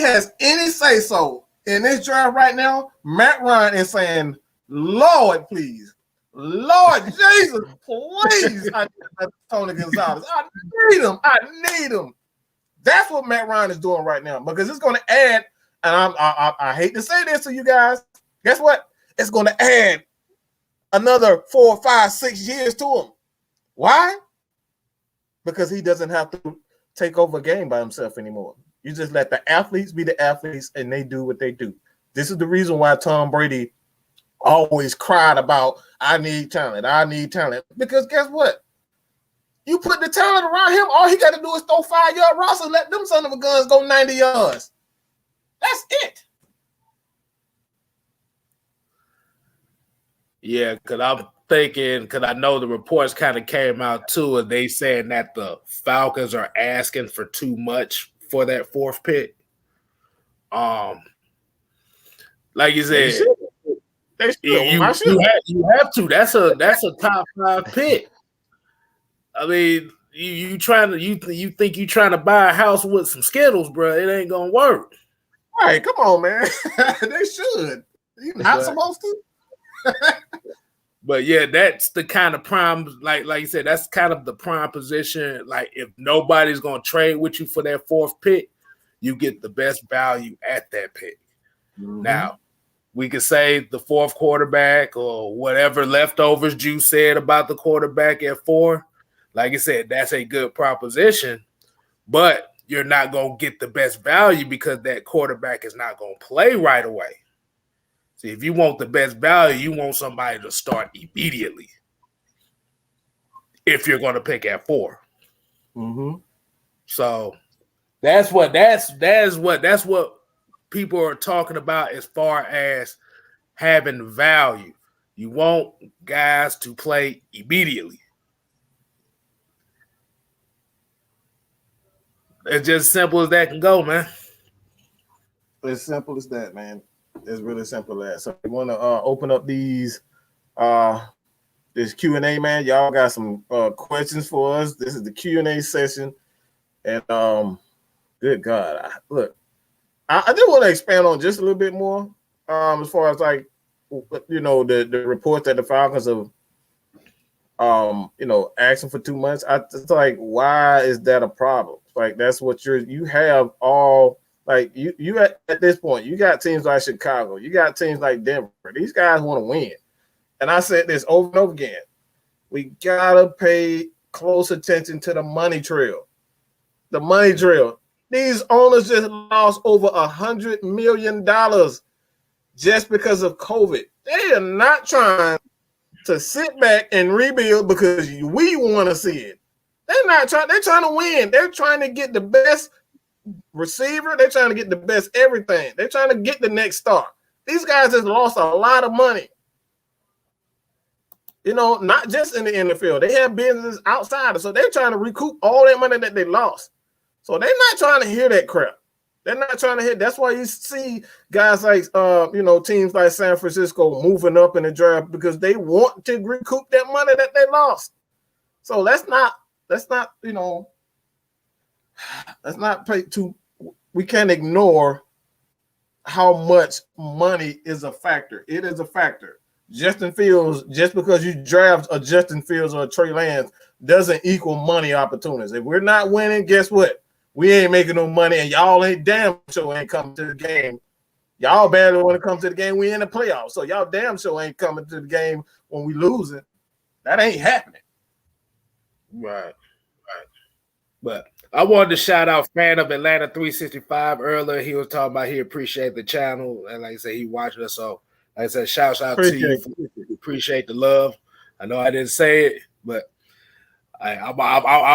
has any say so in this draft right now, Matt Ryan is saying, Lord, please. Lord Jesus, please. I need Tony Gonzalez. I need him. That's what Matt Ryan is doing right now because it's going to add, and I hate to say this to you guys. Guess what? It's going to add another 4, 5, 6 years to him. Why? Because he doesn't have to take over a game by himself anymore. You just let the athletes be the athletes, and they do what they do. This is the reason why Tom Brady always cried about, I need talent. Because guess what? You put the talent around him, all he got to do is throw 5-yard routes and let them son of a guns go 90 yards. That's it. Yeah, because I'm thinking, because I know the reports kind of came out too, and they saying that the Falcons are asking for too much for that 4th pick. Like you said, you have to. That's a top 5 pick. I mean, you think you trying to buy a house with some Skittles, bro? It ain't gonna work. All right, come on, man. They should. You're not supposed to. But yeah, that's the kind of prime, like you said, that's kind of the prime position. Like if nobody's gonna trade with you for that 4th pick, you get the best value at that pick. Now, we could say the fourth quarterback or whatever leftovers Juice said about the quarterback at 4. Like I said, that's a good proposition, but you're not going to get the best value because that quarterback is not going to play right away. See, if you want the best value, you want somebody to start immediately if you're going to pick at 4. So that's what people are talking about as far as having value. You want guys to play immediately. It's just simple as that can go, man. As simple as that, man. It's really simple as that. So we want to open up these this Q&A, man. Y'all got some questions for us. This is the Q&A session. And good God. I do want to expand on just a little bit more as far as like, you know, the report that the Falcons have, you know, asking for 2 months. It's like, why is that a problem? Like, that's what you have all, like, you at this point, you got teams like Chicago, you got teams like Denver. These guys want to win. And I said this over and over again. We got to pay close attention to the money trail. The money trail. These owners just lost over $100 million just because of COVID. They are not trying to sit back and rebuild because we want to see it. They're not trying. They're trying to win. They're trying to get the best receiver. They're trying to get the best everything. They're trying to get the next star. These guys just lost a lot of money. You know, not just in the NFL. They have business outside. So they're trying to recoup all that money that they lost. So they're not trying to hear that crap. They're not trying to hear. That's why you see guys like, you know, teams like San Francisco moving up in the draft because they want to recoup that money that they lost. So let's not, you know, let's not pay too. We can't ignore how much money is a factor. It is a factor. Justin Fields, just because you draft a Justin Fields or a Trey Lance doesn't equal money opportunities. If we're not winning, guess what? We ain't making no money, and y'all ain't damn sure ain't coming to the game. Y'all barely want to come to the game. We in the playoffs, so y'all damn sure ain't coming to the game when we losing. That ain't happening. Right. But I wanted to shout out fan of Atlanta 365 earlier. He was talking about he appreciate the channel, and like I said, he watched us. So like I said, shout out to you. Appreciate the love. I know I didn't say it, but I'm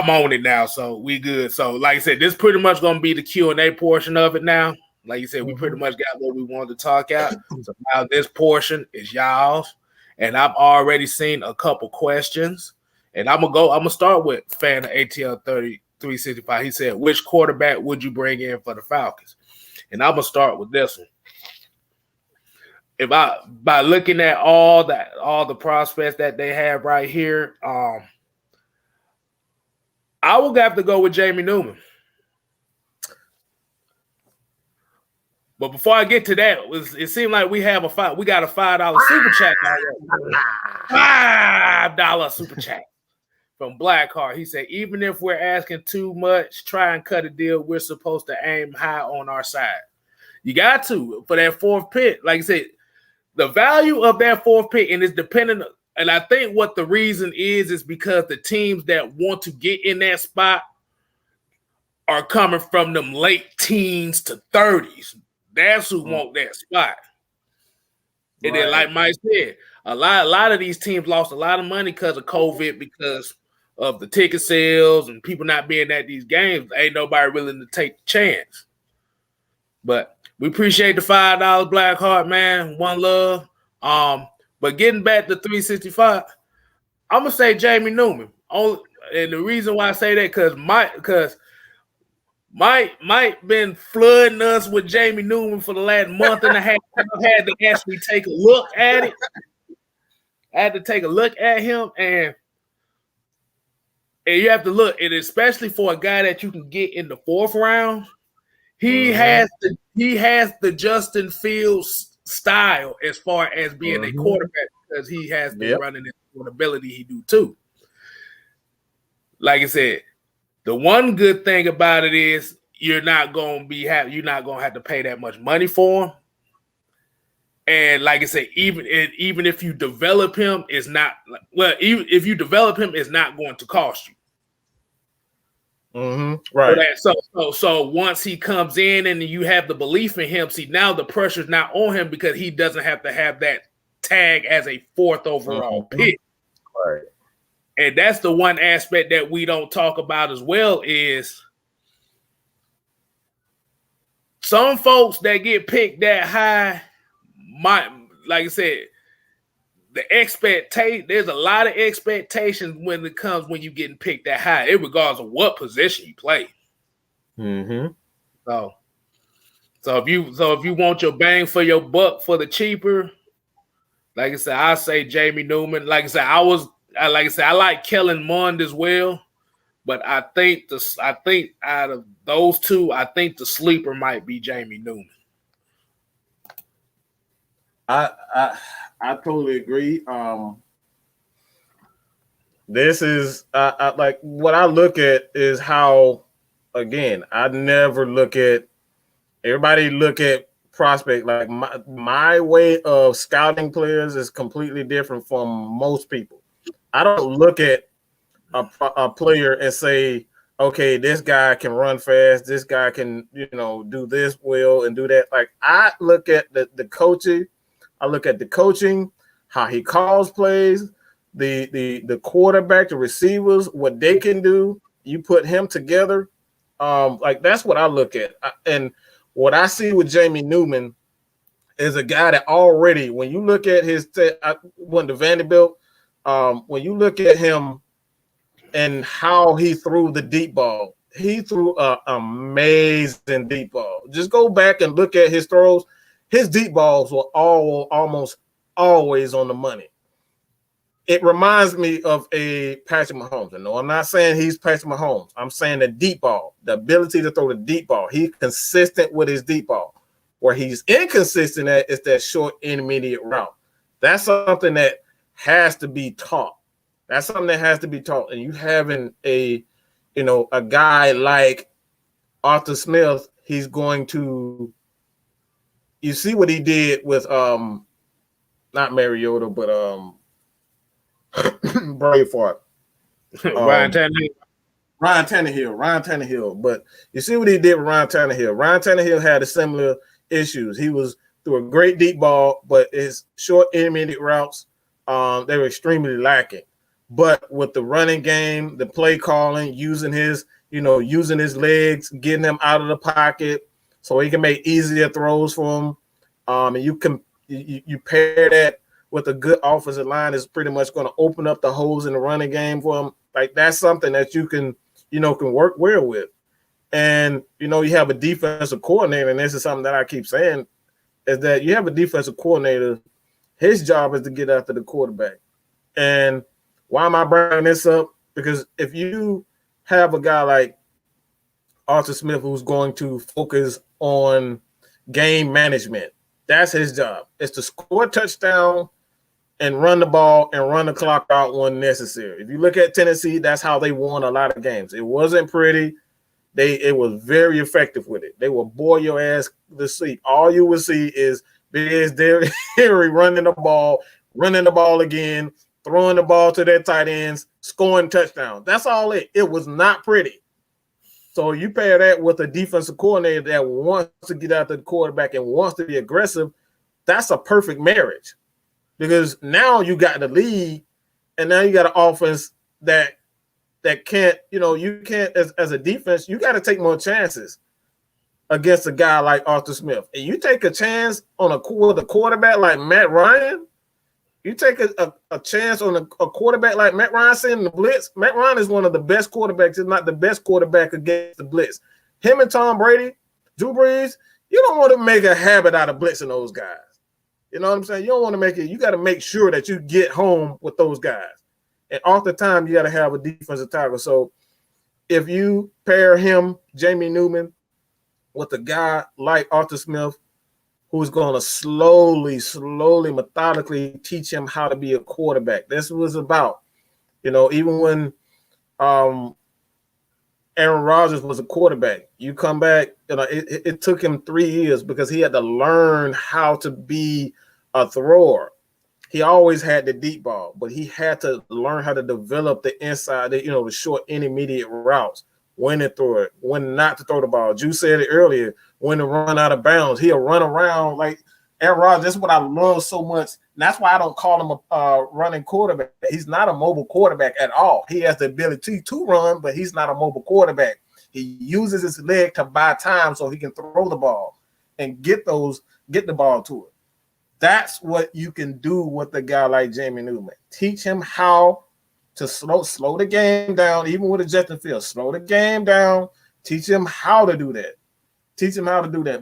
on it now, so we good. So like I said, this pretty much gonna be the Q&A portion of it now. Like you said, we pretty much got what we wanted to talk out. So now this portion is y'all's, and I've already seen a couple questions, and I'm gonna start with fan of ATL 365. He said, which quarterback would you bring in for the Falcons? And I'm gonna start with this one. If by looking at all the prospects that they have right here, I would have to go with Jamie Newman. But before I get to that, it seemed like we got a $5 super chat. $5 super chat from Blackheart. He said, even if we're asking too much, try and cut a deal. We're supposed to aim high on our side. You got to for that fourth pick. Like I said, the value of that fourth pick, and it's dependent. And I think what the reason is because the teams that want to get in that spot are coming from them late teens to 30s. That's who want that spot. And then, like Mike said, a lot of these teams lost a lot of money because of COVID, because of the ticket sales and people not being at these games. Ain't nobody willing to take the chance. But we appreciate the $5 Blackheart, man. One love. But getting back to 365, I'm gonna say Jamie Newman. And the reason why I say that because Mike been flooding us with Jamie Newman for the last month and a half. I had to actually take a look at it. I had to take a look at him, and you have to look, and especially for a guy that you can get in the fourth round, he has the Justin Fields style as far as being a quarterback, because he has the running and ability he do too. Like I said, the one good thing about it is you're not gonna have to pay that much money for him. And like I said, even if you develop him, it's not even if you develop him, it's not going to cost you. Right. So once he comes in and you have the belief in him, see now the pressure's not on him because he doesn't have to have that tag as a 4th overall pick. Right. And that's the one aspect that we don't talk about as well is some folks that get picked that high might, like I said, there's a lot of expectations when you're getting picked that high, in regards of what position you play. So if you want your bang for your buck for the cheaper, like I said, I say Jamie Newman. Like I said, I like Kellen Mond as well, but I think out of those two, I think the sleeper might be Jamie Newman. I totally agree. This is like what I look at is how, again, I never look at, everybody look at prospect. Like my way of scouting players is completely different from most people. I don't look at a player and say, okay, this guy can run fast, this guy can, do this well and do that. Like I look at the coaching, I look at the coaching, how he calls plays, the quarterback, the receivers, what they can do. You put him together, like that's what I look at. And what I see with Jamie Newman is a guy that already, when you look at his, I went to Vanderbilt, when you look at him and how he threw the deep ball, he threw an amazing deep ball. Just go back and look at his throws. His deep balls were almost always on the money. It reminds me of a Patrick Mahomes. And no, I'm not saying he's Patrick Mahomes. I'm saying the deep ball, the ability to throw the deep ball. He's consistent with his deep ball. Where he's inconsistent at is that short intermediate route. That's something that has to be taught. That's something that has to be taught. And you having a guy like Arthur Smith, he's going to, you see what he did with not Mariota, but Braveheart. Ryan Tannehill. But you see what he did with Ryan Tannehill. Ryan Tannehill had a similar issues. He was through a great deep ball, but his short intermediate routes, they were extremely lacking. But with the running game, the play calling, using his legs, getting him out of the pocket so he can make easier throws for him. And you pair that with a good offensive line is pretty much going to open up the holes in the running game for him. Like that's something that you can work well with. And, you have a defensive coordinator, and this is something that I keep saying, is that you have a defensive coordinator. His job is to get after the quarterback. And why am I bringing this up? Because if you have a guy like Arthur Smith who's going to focus on game management, that's his job. It's to score a touchdown and run the ball and run the clock out when necessary. If you look at Tennessee, that's how they won a lot of games. It wasn't pretty. It was very effective with it. They will bore your ass to sleep. All you will see is Derrick Henry running the ball again, throwing the ball to their tight ends, scoring touchdowns. That's all it. It was not pretty. So you pair that with a defensive coordinator that wants to get after the quarterback and wants to be aggressive, that's a perfect marriage. Because now you got the lead, and now you got an offense that can't, you can't, as a defense, you got to take more chances against a guy like Arthur Smith. And you take a chance on a quarterback like Matt Ryan, you take a chance on a quarterback like Matt Ryan sending the blitz. Matt Ryan is one of the best quarterbacks, if not the best quarterback against the blitz. Him and Tom Brady, Drew Brees, you don't want to make a habit out of blitzing those guys. You know what I'm saying? You don't want to make it. You got to make sure that you get home with those guys. And off the time, you got to have a defensive tackle. So if you pair him, Jamie Newman, with a guy like Arthur Smith, who's going to slowly, methodically teach him how to be a quarterback. This was about, even when Aaron Rodgers was a quarterback, you come back, it took him 3 years because he had to learn how to be a thrower. He always had the deep ball, but he had to learn how to develop the inside, the short intermediate routes, when to throw it, when not to throw the ball. Juice said it earlier, when to run out of bounds. He'll run around like Aaron Rodgers. That's what I love so much. And that's why I don't call him a running quarterback. He's not a mobile quarterback at all. He has the ability to run, but he's not a mobile quarterback. He uses his leg to buy time so he can throw the ball and get the ball to it. That's what you can do with a guy like Jamie Newman. Teach him how to slow the game down, even with a Justin Fields. Slow the game down. Teach him how to do that.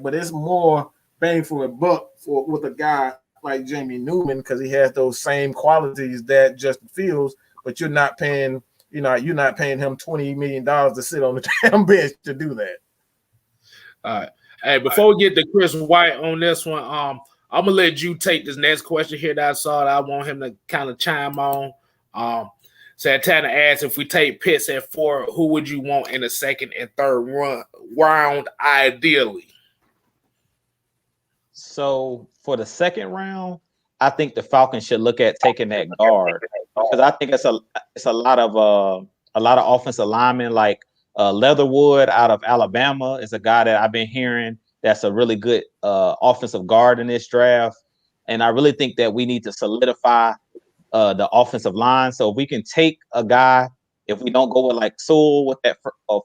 But it's more bang for a buck with a guy like Jamie Newman because he has those same qualities that Justin Fields, but you're not paying him $20 million to sit on the damn bench to do that. All right. Hey, before we get to Chris White on this one, I'm gonna let you take this next question here that I saw that I want him to kind of chime on. Santana asked, if we take Pitts at 4, who would you want in the second and third round ideally? So for the second round, I think the Falcons should look at taking that guard because I think it's a lot of offensive linemen like Leatherwood out of Alabama is a guy that I've been hearing that's a really good offensive guard in this draft, and I really think that we need to solidify the offensive line. So if we can take a guy, if we don't go with like Sewell with that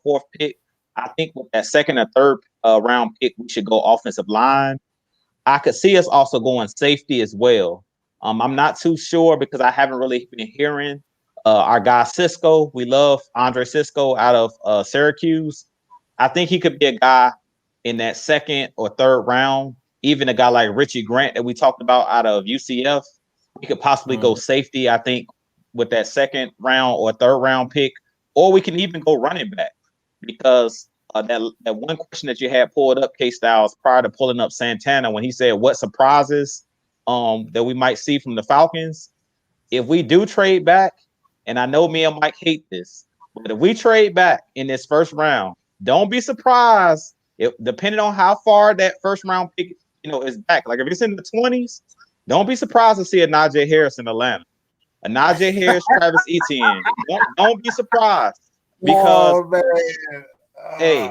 fourth pick, I think with that second or third round pick, we should go offensive line. I could see us also going safety as well. I'm not too sure because I haven't really been hearing our guy Cisco. We love Andre Cisco out of Syracuse. I think he could be a guy in that second or third round. Even a guy like Richie Grant that we talked about out of UCF, we could possibly go safety, I think, with that second round or third round pick, or we can even go running back because that one question that you had pulled up, Kstlyz, prior to pulling up Santana, when he said what surprises that we might see from the Falcons. If we do trade back, and I know me and Mike hate this, but if we trade back in this first round, don't be surprised if, depending on how far that first round pick is back. Like if it's in the 20s, don't be surprised to see a Najee Harris in Atlanta. A Najee Harris, Travis Etienne. Don't be surprised because hey,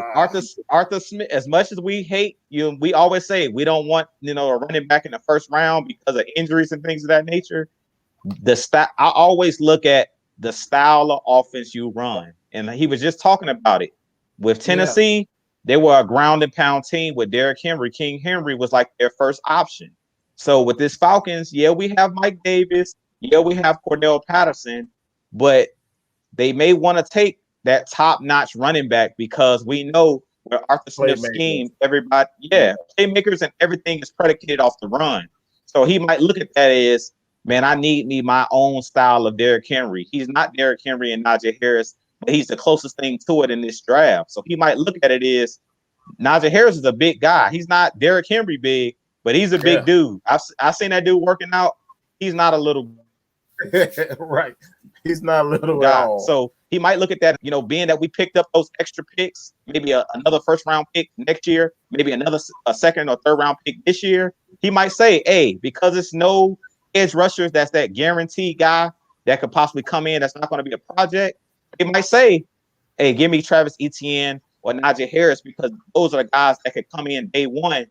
Arthur Smith, as much as we hate you, we always say we don't want a running back in the first round because of injuries and things of that nature. I always look at the style of offense you run, and he was just talking about it with Tennessee. Yeah. They were a ground and pound team with Derrick Henry. King Henry was like their first option. So with this Falcons, we have Mike Davis, we have Cordell Patterson, but they may want to take that top-notch running back because we know where Arthur Smith's scheme, everybody, playmakers and everything is predicated off the run. So he might look at that as, man, I need me my own style of Derrick Henry. He's not Derrick Henry and Najee Harris, but he's the closest thing to it in this draft. So he might look at it as Najee Harris is a big guy. He's not Derrick Henry big, but he's a big dude. I've seen that dude working out. He's not a little right. He's not little guy. at all. So he might look at that, being that we picked up those extra picks, maybe another first round pick next year, maybe a second or third round pick this year. He might say, hey, because it's no edge rushers, that's that guaranteed guy that could possibly come in. That's not going to be a project. He might say, hey, give me Travis Etienne or Najee Harris because those are the guys that could come in day one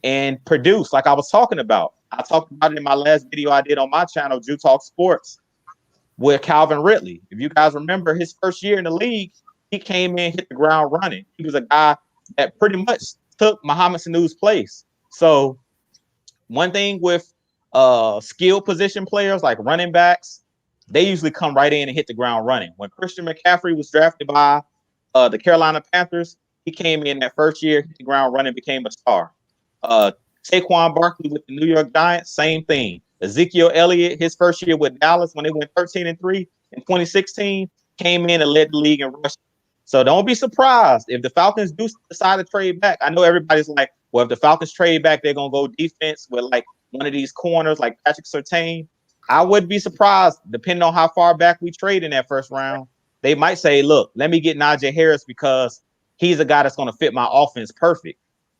and produce like I was talking about. I talked about it in my last video I did on my channel, Drew Talk Sports, with Calvin Ridley. If you guys remember his first year in the league, he came in, hit the ground running. He was a guy that pretty much took Mohamed Sanu's place. So one thing with skill position players like running backs, they usually come right in and hit the ground running. When Christian McCaffrey was drafted by the Carolina Panthers, he came in that first year, hit the ground running, became a star. Saquon Barkley with the New York Giants, same thing. Ezekiel Elliott, his first year with Dallas when they went 13-3 in 2016, came in and led the league in rushing. So don't be surprised if the Falcons do decide to trade back. I know everybody's like, well, if the Falcons trade back, they're going to go defense with like one of these corners like Patrick Surtain. I wouldn't be surprised, depending on how far back we trade in that first round. They might say, look, let me get Najee Harris because he's a guy that's going to fit my offense perfect.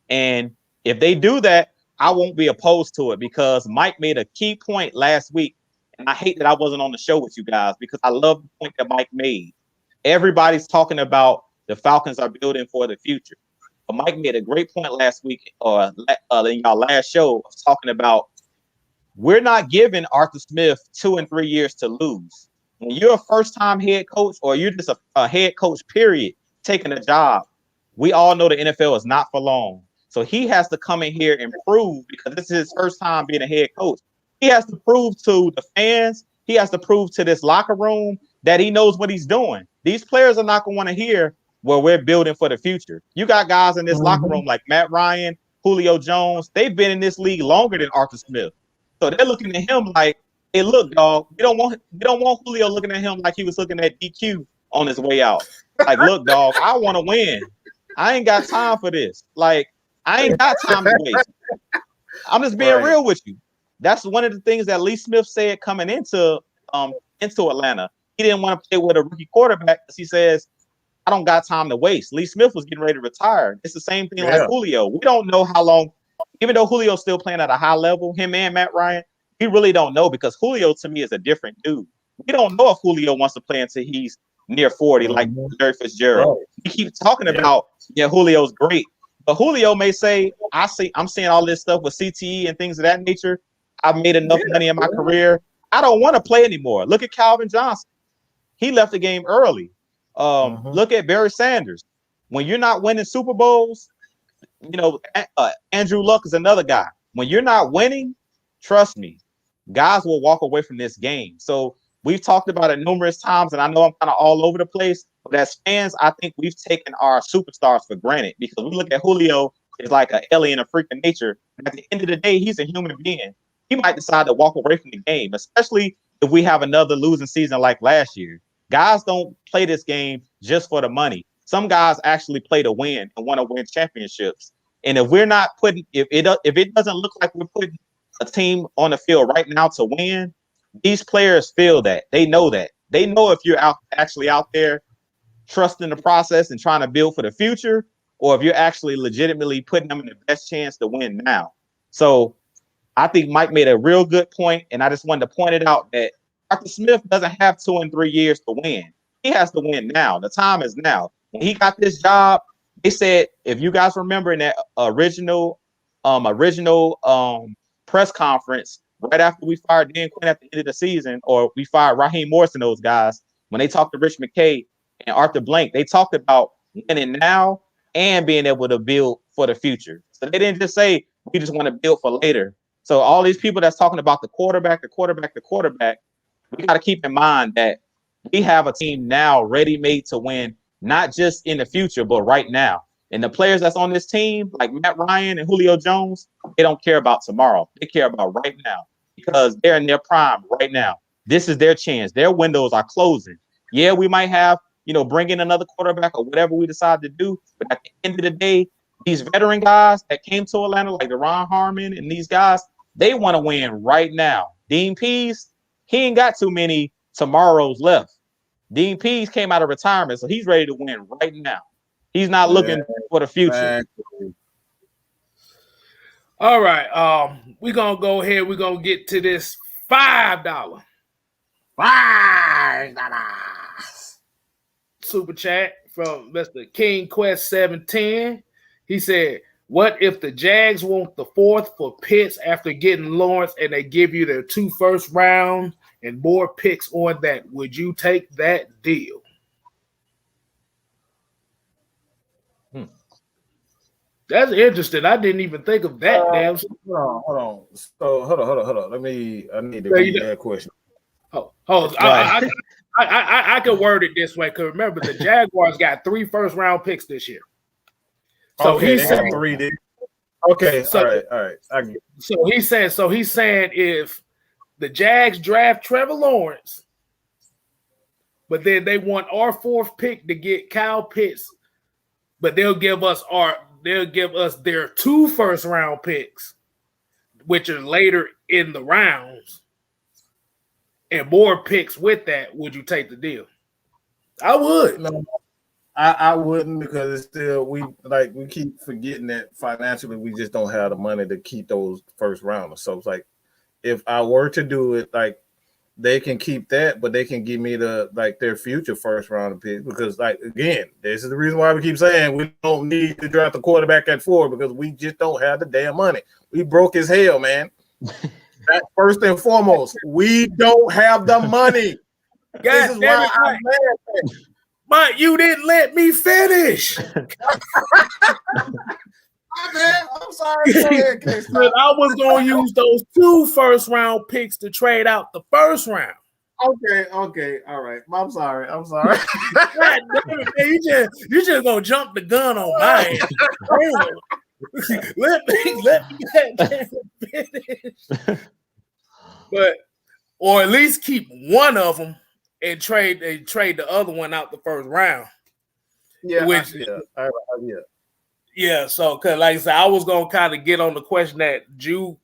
And if they do that, I won't be opposed to it because Mike made a key point last week. And I hate that I wasn't on the show with you guys because I love the point that Mike made. Everybody's talking about the Falcons are building for the future. But Mike made a great point last week in y'all last show talking about we're not giving Arthur Smith 2 and 3 years to lose. When you're a first-time head coach or you're just a head coach, period, taking a job, we all know the NFL is not for long. So he has to come in here and prove, because this is his first time being a head coach. He has to prove to the fans, he has to prove to this locker room that he knows what he's doing. These players are not going to want to hear, well, we're building for the future. You got guys in this locker room like Matt Ryan, Julio Jones. They've been in this league longer than Arthur Smith. So they're looking at him like, hey, look, dog, we don't want Julio looking at him like he was looking at DQ on his way out. Like, look, dog, I want to win. I ain't got time for this. Like, I ain't got time to waste. I'm just being real with you. That's one of the things that Lee Smith said coming into Atlanta. He didn't want to play with a rookie quarterback because he says, I don't got time to waste. Lee Smith was getting ready to retire. It's the same thing like Julio. We don't know how long, even though Julio's still playing at a high level, him and Matt Ryan, we really don't know because Julio to me is a different dude. We don't know if Julio wants to play until he's near 40, like Larry Fitzgerald. He keeps talking about, Julio's great. But Julio may say, I'm seeing all this stuff with CTE and things of that nature. I've made enough money in my career. I don't want to play anymore. Look at Calvin Johnson. He left the game early. Look at Barry Sanders. When you're not winning Super Bowls, Andrew Luck is another guy. When you're not winning, trust me, guys will walk away from this game. So we've talked about it numerous times, and I know I'm kind of all over the place. But as fans, I think we've taken our superstars for granted because we look at Julio as like an alien, a freak of nature. And at the end of the day, he's a human being. He might decide to walk away from the game, especially if we have another losing season like last year. Guys don't play this game just for the money. Some guys actually play to win and want to win championships. And if we're not putting, if it doesn't look like we're putting a team on the field right now to win, these players feel that. They know that. They know if you're actually out there trusting the process and trying to build for the future, or if you're actually legitimately putting them in the best chance to win now. So I think Mike made a real good point, and I just wanted to point it out that Arthur Smith doesn't have 2 and 3 years to win. He has to win now. The time is now. When he got this job, they said, if you guys remember in that original press conference, right after we fired Dan Quinn at the end of the season, or we fired Raheem Morrison, those guys, when they talked to Rich McKay and Arthur Blank, they talked about winning now and being able to build for the future. So they didn't just say, we just want to build for later. So all these people that's talking about the quarterback, we got to keep in mind that we have a team now ready-made to win, not just in the future, but right now. And the players that's on this team, like Matt Ryan and Julio Jones, they don't care about tomorrow. They care about right now because they're in their prime right now. This is their chance. Their windows are closing. Yeah, we might have, bring in another quarterback or whatever we decide to do. But at the end of the day, these veteran guys that came to Atlanta, like Ron Harmon and these guys, they want to win right now. Dean Pease, he ain't got too many tomorrows left. Dean Pease came out of retirement, so he's ready to win right now. He's not looking for the future. Exactly. All right. We're going to go ahead. We're going to get to this $5. Super chat from Mr. King Quest 710. He said, what if the Jags want the 4th for Pitts after getting Lawrence and they give you their 2 first rounds and more picks on that? Would you take that deal? That's interesting. I didn't even think of that. Damn. Hold on. So hold on. I need to read that question. I could word it this way. Because remember, the Jaguars got 3 first-round picks this year. So okay, he's saying 3 did. Okay, all right. So he's saying if the Jags draft Trevor Lawrence, but then they want our 4th pick to get Kyle Pitts, but they'll give us their 2 first-round picks, which are later in the rounds, and more picks with that. Would you take the deal? I would. I wouldn't, because it's still we keep forgetting that financially we just don't have the money to keep those first rounders. So it's like, if I were to do it, like, they can keep that, but they can give me their future first round picks, because, like, again, this is the reason why we keep saying we don't need to draft a quarterback at 4, because we just don't have the damn money. We broke as hell, man. That first and foremost, we don't have the money. This is why I'm mad. But you didn't let me finish. I'm sorry. Go ahead, But I was gonna use those 2 first round picks to trade out the first round. Okay, all right. I'm sorry. God damn it, man, you just gonna jump the gun on my ass. let me finish. But, or at least keep one of them and trade the other one out the first round. Yeah, Yeah, so because, like I said, I was gonna kind of get on the question that Ju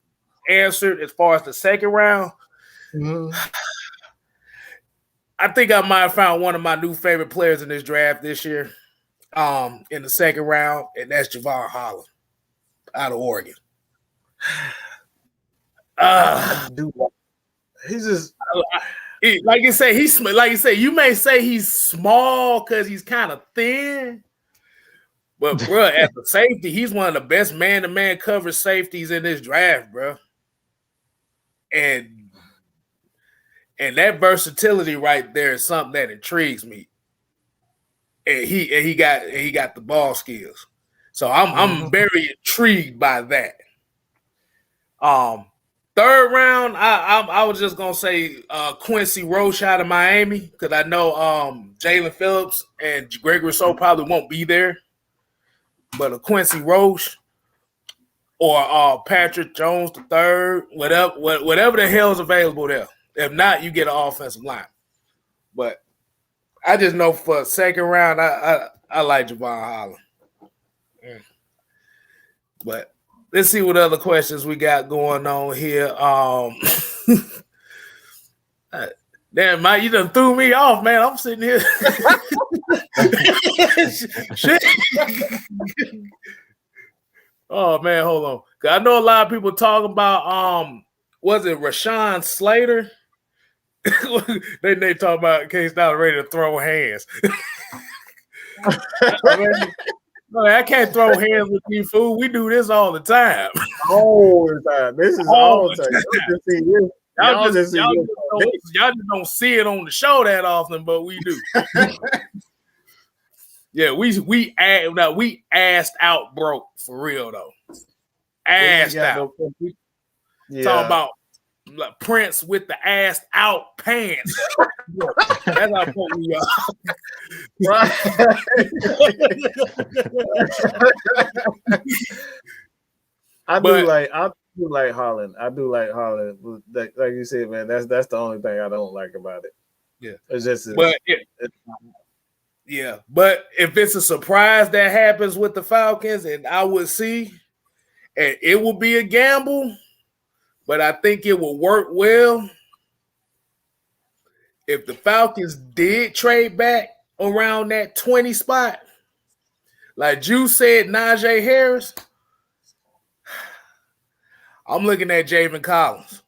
answered as far as the second round. Mm-hmm. I think I might have found one of my new favorite players in this draft this year, in the second round, and that's Javon Holland out of Oregon. He's just like you say, you may say he's small because he's kind of thin. But, bro, as a safety, he's one of the best man-to-man coverage safeties in this draft, bro. And that versatility right there is something that intrigues me. And he got the ball skills. So I'm very intrigued by that. Third round, I was just gonna say Quincy Roche out of Miami, because I know Jalen Phillips and Greg Rousseau probably won't be there. But a Quincy Roche or Patrick Jones III, whatever the hell is available there. If not, you get an offensive line. But I just know for second round, I like Javon Holland. But let's see what other questions we got going on here. Damn, Mike, you done threw me off, man. I'm sitting here. Shit. Oh, man, hold on. I know a lot of people talking about, was it Rashawn Slater? they talk about Kstlyz ready to throw hands. I can't throw hands with you, fool. We do this all the time. All the time. This is all the time. Y'all just don't see it on the show that often, but we do. Yeah, we asked out broke for real though. Asked out. Talking about like Prince with the ass out pants. That's how broke we are. Right. I do like Holland. I do like Holland. Like you said, man, that's the only thing I don't like about it. Yeah. It's just yeah, but if it's a surprise that happens with the Falcons, and I would see, and it will be a gamble, but I think it will work well. If the Falcons did trade back around that 20 spot, like Ju said, Najee Harris, I'm looking at Javen Collins.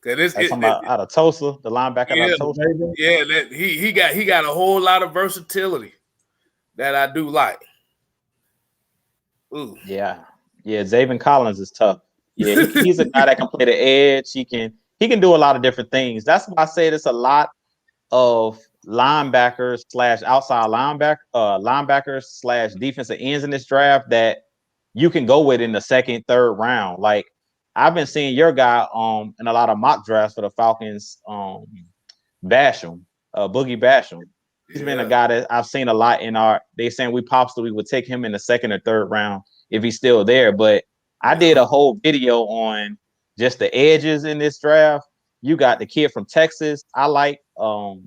Out of Tulsa, the linebacker out of Tulsa. Yeah, he got a whole lot of versatility that I do like. Ooh. Yeah, Zaven Collins is tough. Yeah, he's a guy that can play the edge. He can do a lot of different things. That's why I say there's a lot of linebackers / outside linebackers / defensive ends in this draft that you can go with in the second, third round. Like, I've been seeing your guy in a lot of mock drafts for the Falcons, Basham, Boogie Basham. He's been a guy that I've seen a lot in they saying we would take him in the second or third round if he's still there. But I did a whole video on just the edges in this draft. You got the kid from Texas. I like, I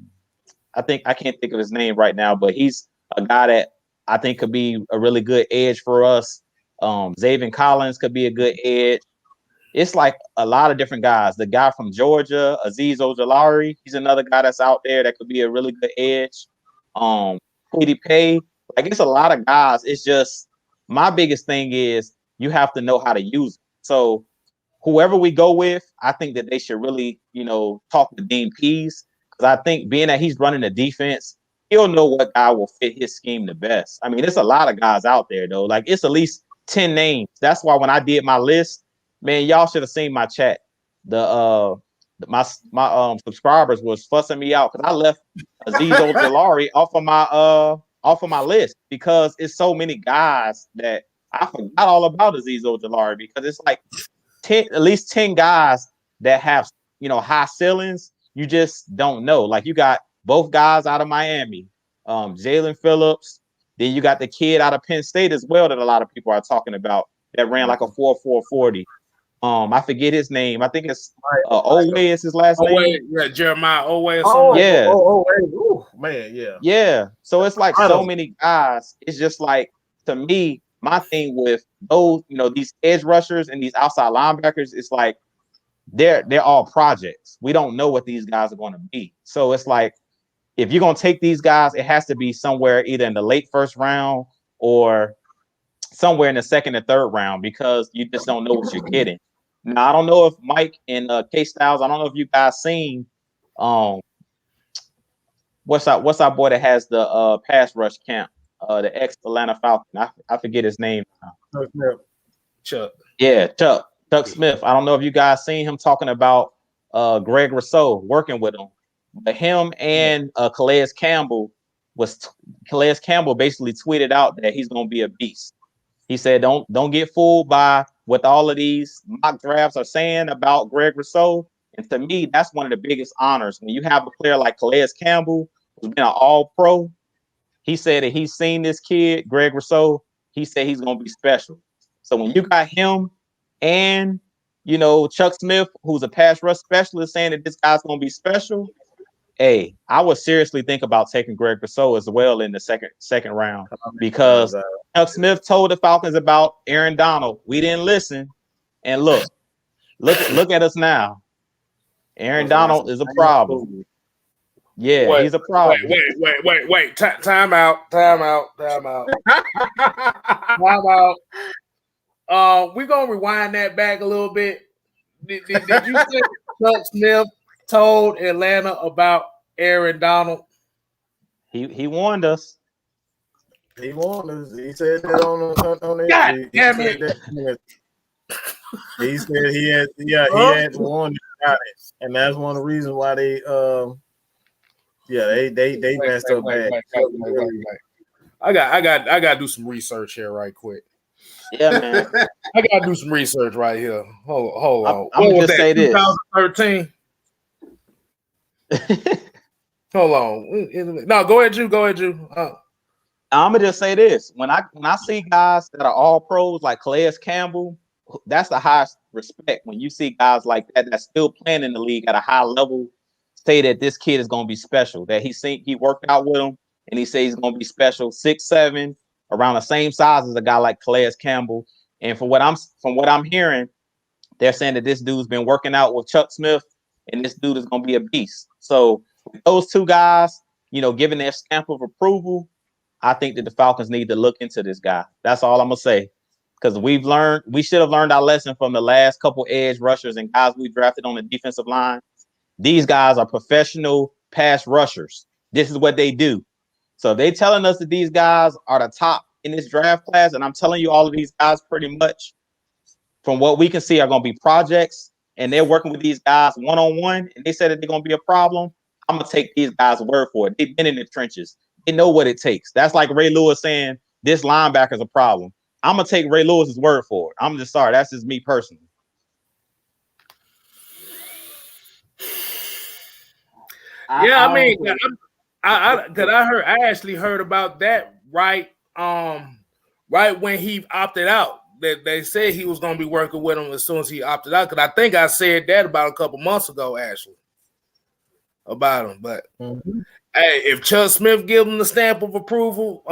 can't think of his name right now, but he's a guy that I think could be a really good edge for us. Zaven Collins could be a good edge. it's like a lot of different guys. The guy from Georgia, Azeez Ojulari, he's another guy that's out there that could be a really good edge. Kwity Paye, like it's a lot of guys. It's just my biggest thing is you have to know how to use it. So whoever we go with, I think that they should really, talk with Dean Pease, because I think being that he's running the defense, he'll know what guy will fit his scheme the best. I mean, there's a lot of guys out there though. Like it's at least 10 names. That's why when I did my list, man, y'all should have seen my chat. My subscribers was fussing me out because I left Azeez Ojulari off of my list because it's so many guys that I forgot all about Azeez Ojulari, because it's like at least 10 guys that have high ceilings. You just don't know. Like you got both guys out of Miami, Jalen Phillips. Then you got the kid out of Penn State as well that a lot of people are talking about that ran like a 4.40. I forget his name. I think it's Oweh is his last name. Yeah, Jeremiah Oweh. Oh, man, yeah. Yeah. So it's like so many guys. It's just like, to me, my thing with those, these edge rushers and these outside linebackers, it's like they're all projects. We don't know what these guys are going to be. So it's like, if you're going to take these guys, it has to be somewhere either in the late first round or somewhere in the second or third round, because you just don't know what you're getting. Now, I don't know if Mike and Kstlyz, I don't know if you guys seen what's our boy that has the pass rush camp, the ex-Atlanta Falcon. I forget his name now. Chuck. Yeah, Chuck Smith. I don't know if you guys seen him talking about Greg Rousseau working with him. But him and Kstlyz Campbell basically tweeted out that he's going to be a beast. He said, don't get fooled by what all of these mock drafts are saying about Greg Rousseau. And to me, that's one of the biggest honors. When you have a player like Kstlyz Campbell, who's been an all-pro, he said that he's seen this kid, Greg Rousseau. He said he's going to be special. So when you got him and, Chuck Smith, who's a pass rush specialist, saying that this guy's going to be special, hey, I would seriously think about taking Greg Rousseau as well in the second round, because Chuck Smith told the Falcons about Aaron Donald. We didn't listen, and look at us now. Aaron Donald is a problem. Yeah, he's a problem. Wait. Time out. We're gonna rewind that back a little bit. Did you say Chuck Smith told Atlanta about Aaron Donald? He warned us. He warned us. He said that on it. God damn it. He said he had warned about it, and that's one of the reasons why they messed up bad. I got to do some research here right quick. Yeah, man. I got to do some research right here. Hold on. I'm gonna just say this. 2013. Hold on. No, go ahead, Drew. I'm gonna just say this: when I see guys that are all pros like Kstlyz Campbell, that's the highest respect. When you see guys like that that's still playing in the league at a high level, say that this kid is gonna be special. That he worked out with him, and he says he's gonna be special. 6'7", around the same size as a guy like Kstlyz Campbell. And from what I'm hearing, they're saying that this dude's been working out with Chuck Smith, and this dude is gonna be a beast. So those two guys, giving their stamp of approval, I think that the Falcons need to look into this guy. That's all I'm gonna say. Because we should have learned our lesson from the last couple edge rushers and guys we drafted on the defensive line. These guys are professional pass rushers. This is what they do. So they telling us that these guys are the top in this draft class, and I'm telling you, all of these guys pretty much, from what we can see, are going to be projects, and they're working with these guys one-on-one, and they said that they're going to be a problem. I'm going to take these guys' word for it. They've been in the trenches. They know what it takes. That's like Ray Lewis saying this linebacker is a problem. I'm going to take Ray Lewis's word for it. I'm just sorry. That's just me personally. Yeah, I mean, I actually heard about that right when he opted out. That they said he was going to be working with him as soon as he opted out. Because I think I said that about a couple months ago, actually, about him. But hey, if Chuck Smith gives him the stamp of approval,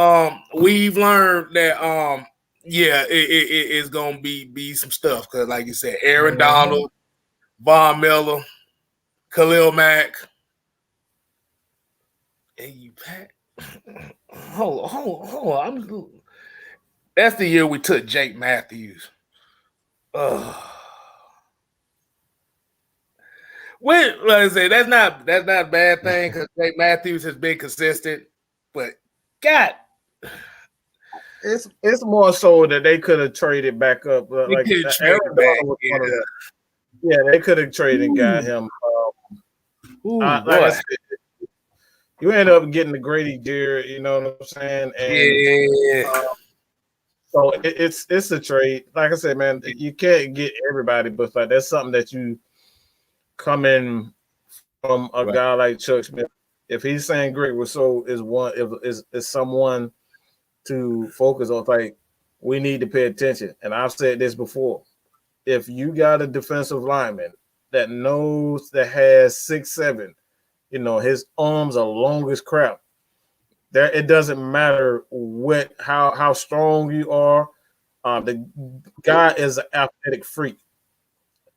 we've learned that yeah, it's gonna be some stuff because, like you said, Aaron Donald, Von Miller, Khalil Mack, and you Pat. Hold on. That's the year we took Jake Matthews. Well, like I say, that's not a bad thing because Jake Matthews has been consistent, but God, it's more so that they could have traded back up. Like Aaron Donald was one of them. Yeah, they could have traded and got him. Like I said, you end up getting the Grady Jarrett, you know what I'm saying? And so it's a trade. Like I said, man, you can't get everybody, but like that's something that you come in from a guy like Chuck Smith. If he's saying Greg Rousseau is someone to focus on, like we need to pay attention. And I've said this before. If you got a defensive lineman that knows that has 6'7", you know, his arms are long as crap. There, it doesn't matter how strong you are. The guy is an athletic freak,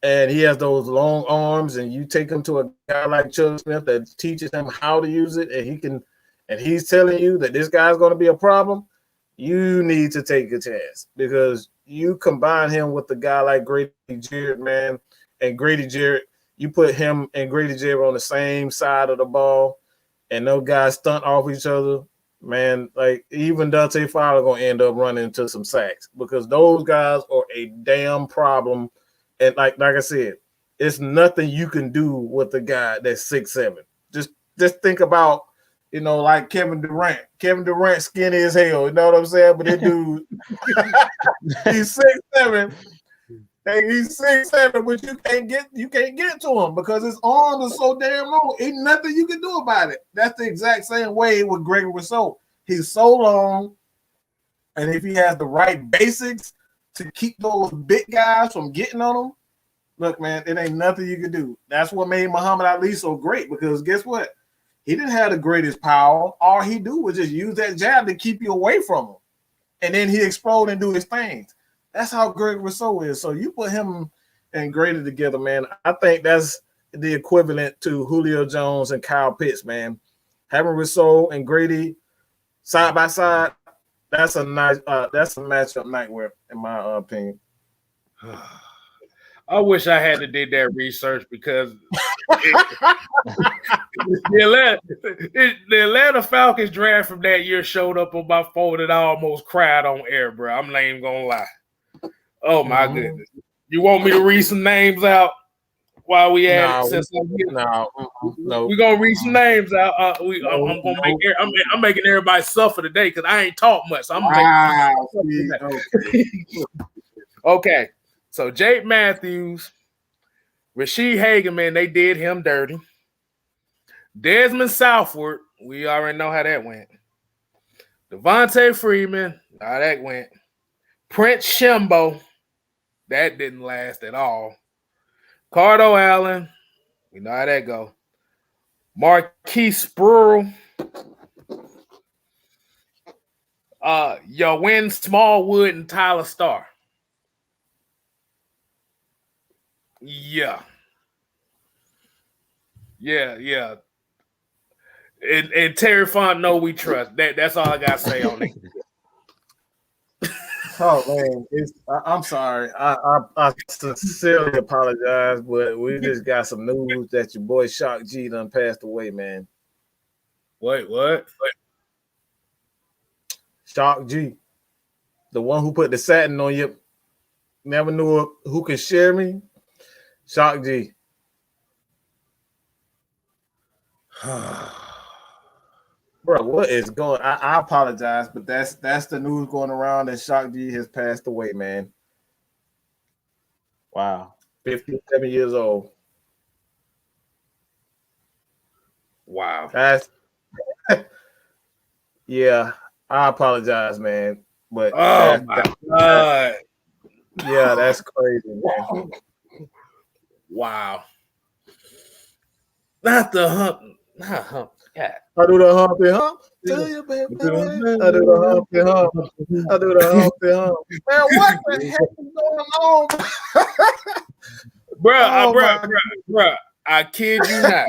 and he has those long arms. And you take him to a guy like Chuck Smith that teaches him how to use it, and he's telling you that this guy's going to be a problem. You need to take a chance because you combine him with the guy like Grady Jarrett, man, and Grady Jarrett. You put him and Grady Jarrett on the same side of the ball, and those guys stunt off each other, man. Like even Dante Fowler gonna end up running into some sacks because those guys are a damn problem. And like I said, it's nothing you can do with a guy that's 6'7". Just think about, you know, like Kevin Durant. Kevin Durant skinny as hell, you know what I'm saying? But that dude, he's 6'7". He's 6'7", but you can't get to him because his arms are so damn long. Ain't nothing you can do about it. That's the exact same way with Gregory Rousseau. He's so long, and if he has the right basics to keep those big guys from getting on him, look, man, it ain't nothing you can do. That's what made Muhammad Ali so great because guess what? He didn't have the greatest power. All he do was just use that jab to keep you away from him, and then he explode and do his things. That's how Greg Rousseau is. So you put him and Grady together, man. I think that's the equivalent to Julio Jones and Kyle Pitts, man. Having Rousseau and Grady side by side, that's a matchup nightmare, in my opinion. I wish I had did that research because the Atlanta Falcons draft from that year showed up on my phone and I almost cried on air, bro. I'm not even gonna lie. Oh my goodness! You want me to read some names out while we at it? No. We're gonna read some names out. I'm making everybody suffer today because I ain't talk much. So Okay. So Jake Matthews, Rasheed Hagan, man, they did him dirty. Desmond Southward, we already know how that went. Devontae Freeman, how that went. Prince Shimbo, that didn't last at all. Cardo Allen, we know how that go. Marquise Spruill, Yowen Smallwood, and Tyler Starr. Yeah. And Terry Font, no, we trust. That's all I got to say on it. Oh man, I'm sorry. I sincerely apologize, but we just got some news that your boy Shock G done passed away, man. Wait, what? Shock G, the one who put the satin on you, never knew who could share me. Shock G. Bro, what is going? I apologize, but that's the news going around that Shock G has passed away, man. Wow, 57 years old. Wow, that's yeah. I apologize, man, but my God, yeah, that's crazy, man. Wow, not the hump, not hump. Yeah, I do the humpy hump. to you, baby. I do the Humpty Hump. I do the Humpty Hump. Man, what the heck is going on? Bruh, I kid you not.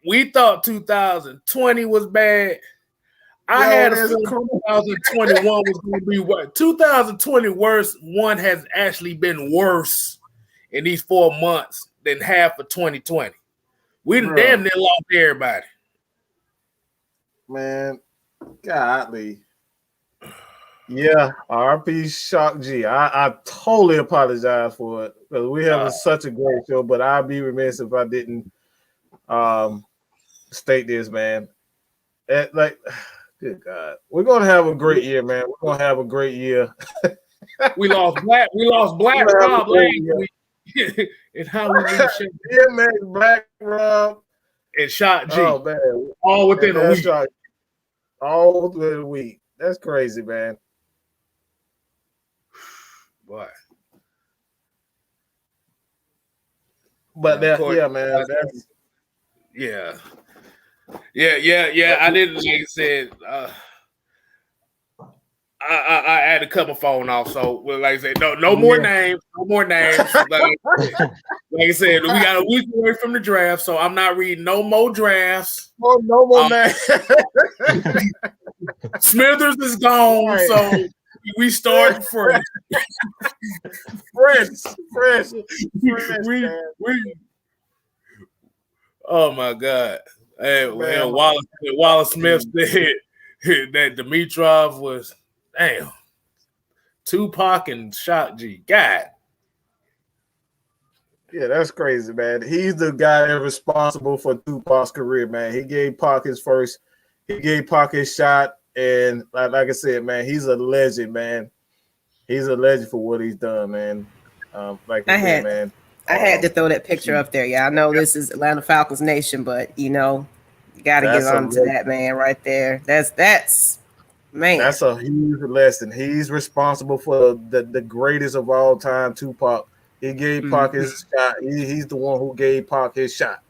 We thought 2020 was bad. I had a feeling 2021 was going to be worse. 2020 one has actually been worse in these 4 months than half of 2020. We damn near lost everybody. Man, godly. Yeah, RP Shock G. I totally apologize for it because we have such a great show, but I'd be remiss if I didn't state this, man. Good God, we're gonna have a great year, man. We're gonna have a great year. We lost Black Rob last week. And how we lose shit. Yeah, man, Black Rob and Shot G. Oh man, all within a week. All within a week. That's crazy, man. Boy. But yeah, man. Yeah. I didn't, like I said, I had to cut my phone off. So, like I said, no more names. Like I said, we got a week away from the draft, so I'm not reading no more drafts. No more names. Smithers is gone, so we start fresh. fresh. Oh my God! And Wallace Smith said that Dimitrov was damn Tupac and Shock G. God. Yeah, that's crazy, man. He's the guy that's responsible for Tupac's career, man. He gave Pac his first. He gave Pac his shot, and like I said, man, he's a legend, man. He's a legend for what he's done, man. Man. I had to throw that picture up there. Yeah, I know this is Atlanta Falcons Nation, but you got to get on to that man right there. That's man. That's a huge lesson. He's responsible for the greatest of all time, Tupac. He gave Pac his shot. He's the one who gave Pac his shot.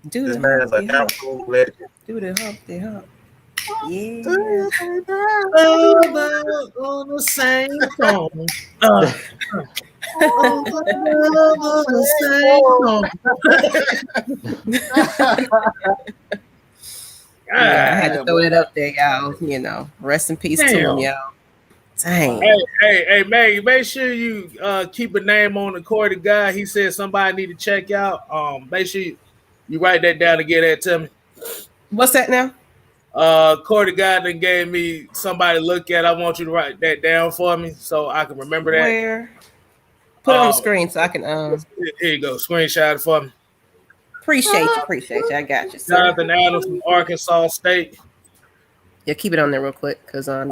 This man's an absolute legend. Do the Humpty Hump. Yeah. On the same song. I had to throw it up there, y'all. Rest in peace to him, y'all. Dang. Hey, Maggie, make sure you keep a name on the recorded guy. He said somebody need to check out. Make sure you write that down and get that to me. What's that now? Cordy guy that gave me somebody to look at. I want you to write that down for me so I can remember that. Where? Put it on the screen so I can. Here you go. Screenshot it for me. Appreciate you. I got you. Jonathan Adams from Arkansas State. Yeah, keep it on there real quick because I'm.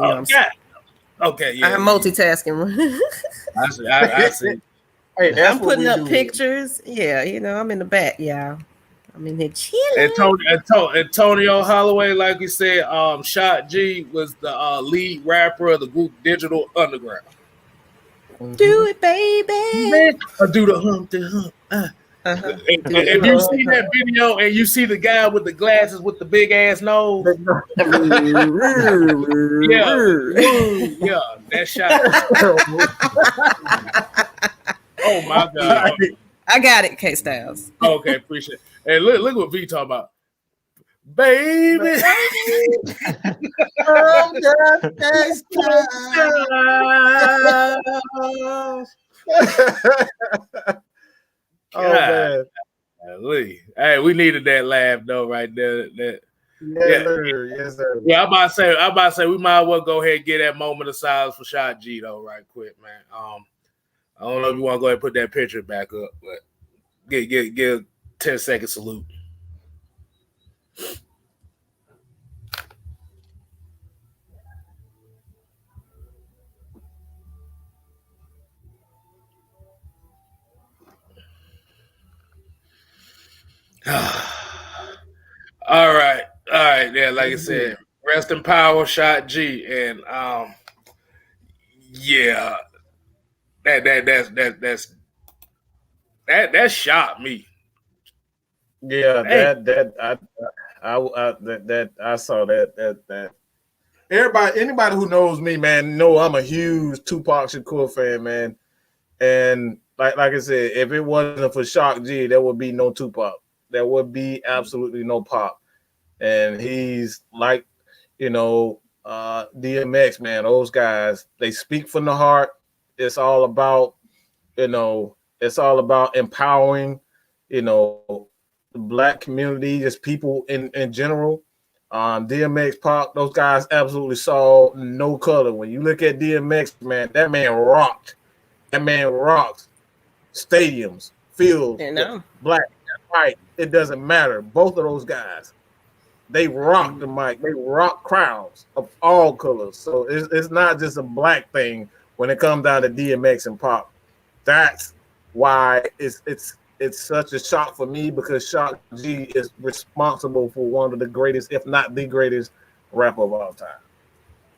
Okay, yeah. I'm multitasking. I see. Hey, I'm putting up pictures. Yeah, I'm in the back. Yeah, I'm in here chilling. Antonio Holloway, like we said, Shot G was the lead rapper of the group Digital Underground. Do it, baby. I do the Humpty Hump. If you see that video and you see the guy with the glasses with the big ass nose, yeah, that shot. Oh my God! I got it, KSTYLZ. Okay, appreciate it. Hey, look what V talking about, baby. I'm just Oh man. Hey, we needed that laugh though, right there. Yes, sir. Yeah, I'm about to say we might as well go ahead and get that moment of silence for Shot G though, right quick, man. I don't know if you want to go ahead and put that picture back up, but give a 10-second salute. All right. Yeah, like I said, rest in power, Shot G, and yeah, that shot me. Yeah, I saw that. Anybody who knows me, man, know I'm a huge Tupac Shakur fan, man. And like I said, if it wasn't for Shock G, there would be no Tupac. There would be absolutely no Pop. And he's like, DMX, man. Those guys, they speak from the heart. It's all about, it's all about empowering, the Black community, just people in general. DMX, Pop, those guys absolutely saw no color. When you look at DMX, man, that man rocked. That man rocked stadiums, fields, black, white. It doesn't matter. Both of those guys, they rock the mic. They rock crowds of all colors. So it's not just a black thing when it comes down to DMX and Pop. That's why it's such a shock for me, because Shock G is responsible for one of the greatest, if not the greatest, rapper of all time.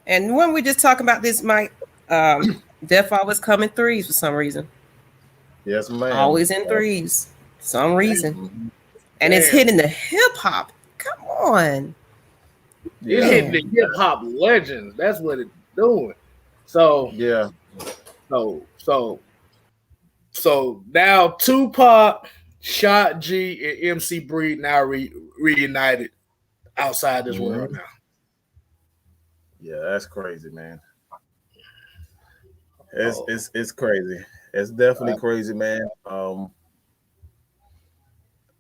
And when we just talking about this, Mike, Def always come in threes for some reason. Yes, ma'am. Always in threes, some reason. And it's hitting the hip hop. Come on. It's hitting the hip hop legends. That's what it's doing. So yeah. So now Tupac, Shock G, and MC Breed now reunited outside this world now. Yeah, that's crazy, man. It's crazy. It's definitely crazy, man.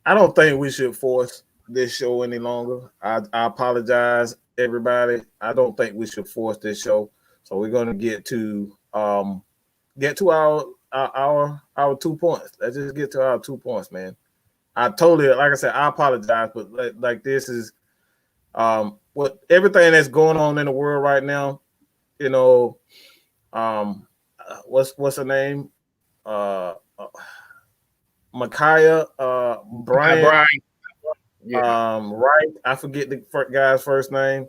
I don't think we should force this show any longer. I apologize, everybody. I don't think we should force this show. So we're gonna get to our 2 points. Let's just get to our 2 points, man. I totally, like I said, I apologize, but like this is what everything that's going on in the world right now. What's her name? Micaiah Brian. Right. I forget the guy's first name.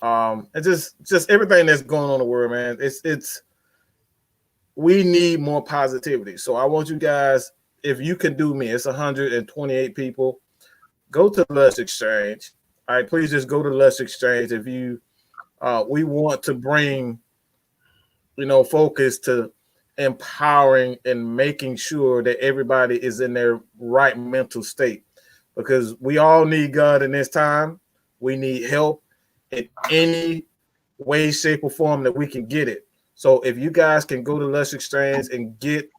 It's just everything that's going on in the world, man. It's we need more positivity. So I want you guys, if you can do me, it's 128 people. Go to Lust Exchange. All right, please just go to Lust Exchange. If you we want to bring focus to empowering and making sure that everybody is in their right mental state, because we all need God in this time. We need help in any way, shape, or form that we can get it. So if you guys can go to Lust Exchange and get,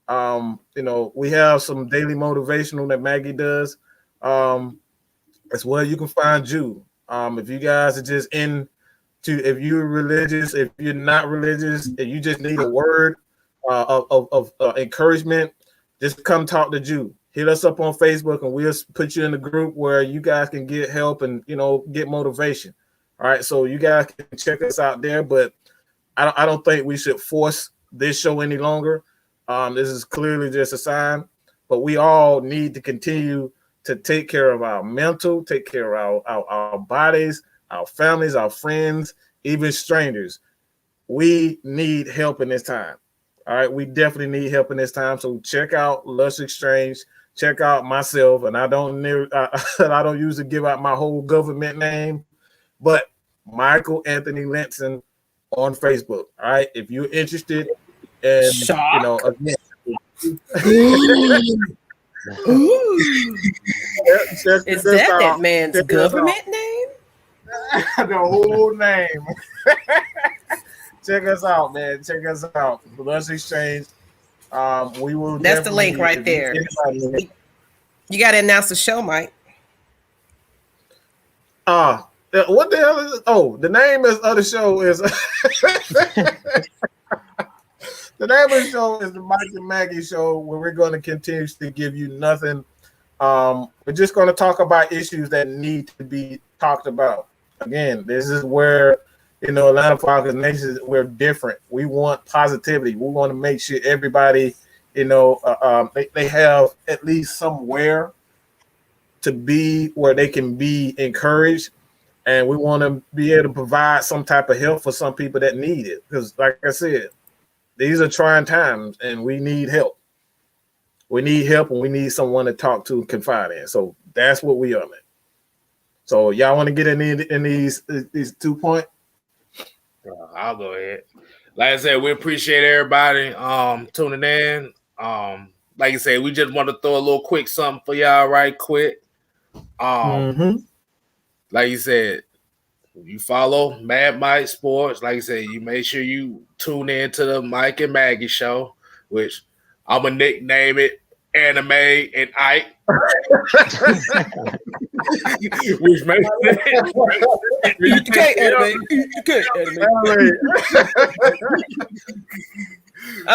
we have some daily motivational that Maggie does. As well, you can find Jew. If you guys are just if you're religious, if you're not religious, and you just need a word of encouragement, just come talk to Jew. Hit us up on Facebook, and we'll put you in the group where you guys can get help and get motivation. All right, so you guys can check us out there, but I don't think we should force this show any longer. This is clearly just a sign, but we all need to continue to take care of our mental, take care of our bodies, our families, our friends, even strangers. We need help in this time. All right, we definitely need help in this time. So check out Lust Exchange. Check out myself, and I don't usually give out my whole government name, but Michael Anthony Linson on Facebook. All right, if you're interested, and again, is that man's government name? The whole name. Check us out, man. Check us out. Lust Exchange. We will. That's the link right there. You got to announce the show, Mike. What the hell is it? Oh, the name of the show is the name of the show is the Mike and Maggie Show, where we're going to continuously give you nothing. We're just going to talk about issues that need to be talked about. Again, this is where Atlanta Falcons Nation, we're different. We want positivity. We want to make sure everybody, they have at least somewhere to be where they can be encouraged. And we want to be able to provide some type of help for some people that need it. Because like I said, these are trying times and we need help. We need help, and we need someone to talk to and confide in. So that's what we are, man. So y'all want to get in these 2 points? I'll go ahead. Like I said, we appreciate everybody tuning in. Like I said, we just want to throw a little quick something for y'all right quick. Like you said, you follow Mad Mike Sports. Like I said, you make sure you tune in to the Mike and Maggie show, which I'm going to nickname it Anime and Ike. Which makes sense.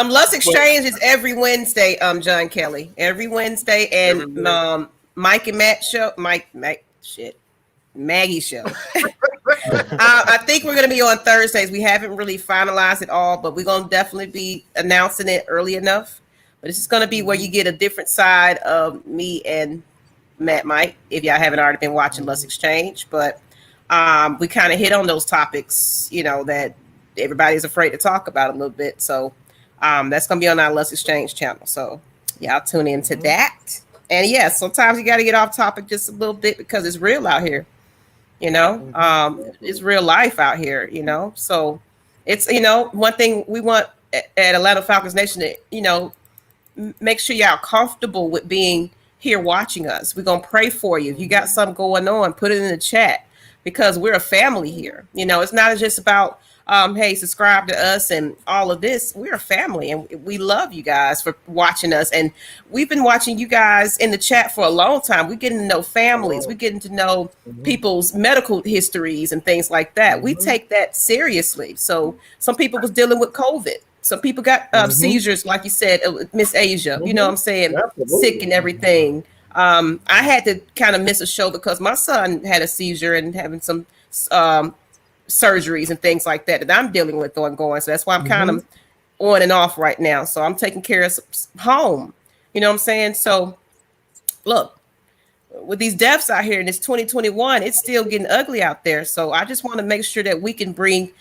Lust Exchange is every Wednesday, John Kelly. Every Wednesday, and Mike and Matt show, Maggie show. I think we're going to be on Thursdays. We haven't really finalized it all, but we're going to definitely be announcing it early enough. But this is going to be where you get a different side of me and Matt Mike, if y'all haven't already been watching Lust Exchange. But we kind of hit on those topics, that everybody's afraid to talk about a little bit. So that's going to be on our Lust Exchange channel. So y'all tune into that. And yeah, sometimes you got to get off topic just a little bit because it's real out here. It's real life out here, So it's, one thing we want at Atlanta Falcons Nation to, make sure y'all comfortable with being here watching us. We're going to pray for you. If you got something going on, put it in the chat because we're a family here. It's not just about, hey, subscribe to us and all of this. We're a family and we love you guys for watching us. And we've been watching you guys in the chat for a long time. We're getting to know families. We're getting to know people's medical histories and things like that. We take that seriously. So some people was dealing with COVID. Some people got seizures, like you said, Miss Asia, you know what I'm saying, sick and everything. I had to kind of miss a show because my son had a seizure and having some surgeries and things like that I'm dealing with ongoing. So that's why I'm kind of on and off right now. So I'm taking care of home, you know what I'm saying? So look, with these deaths out here in this 2021, it's still getting ugly out there. So I just want to make sure that we can bring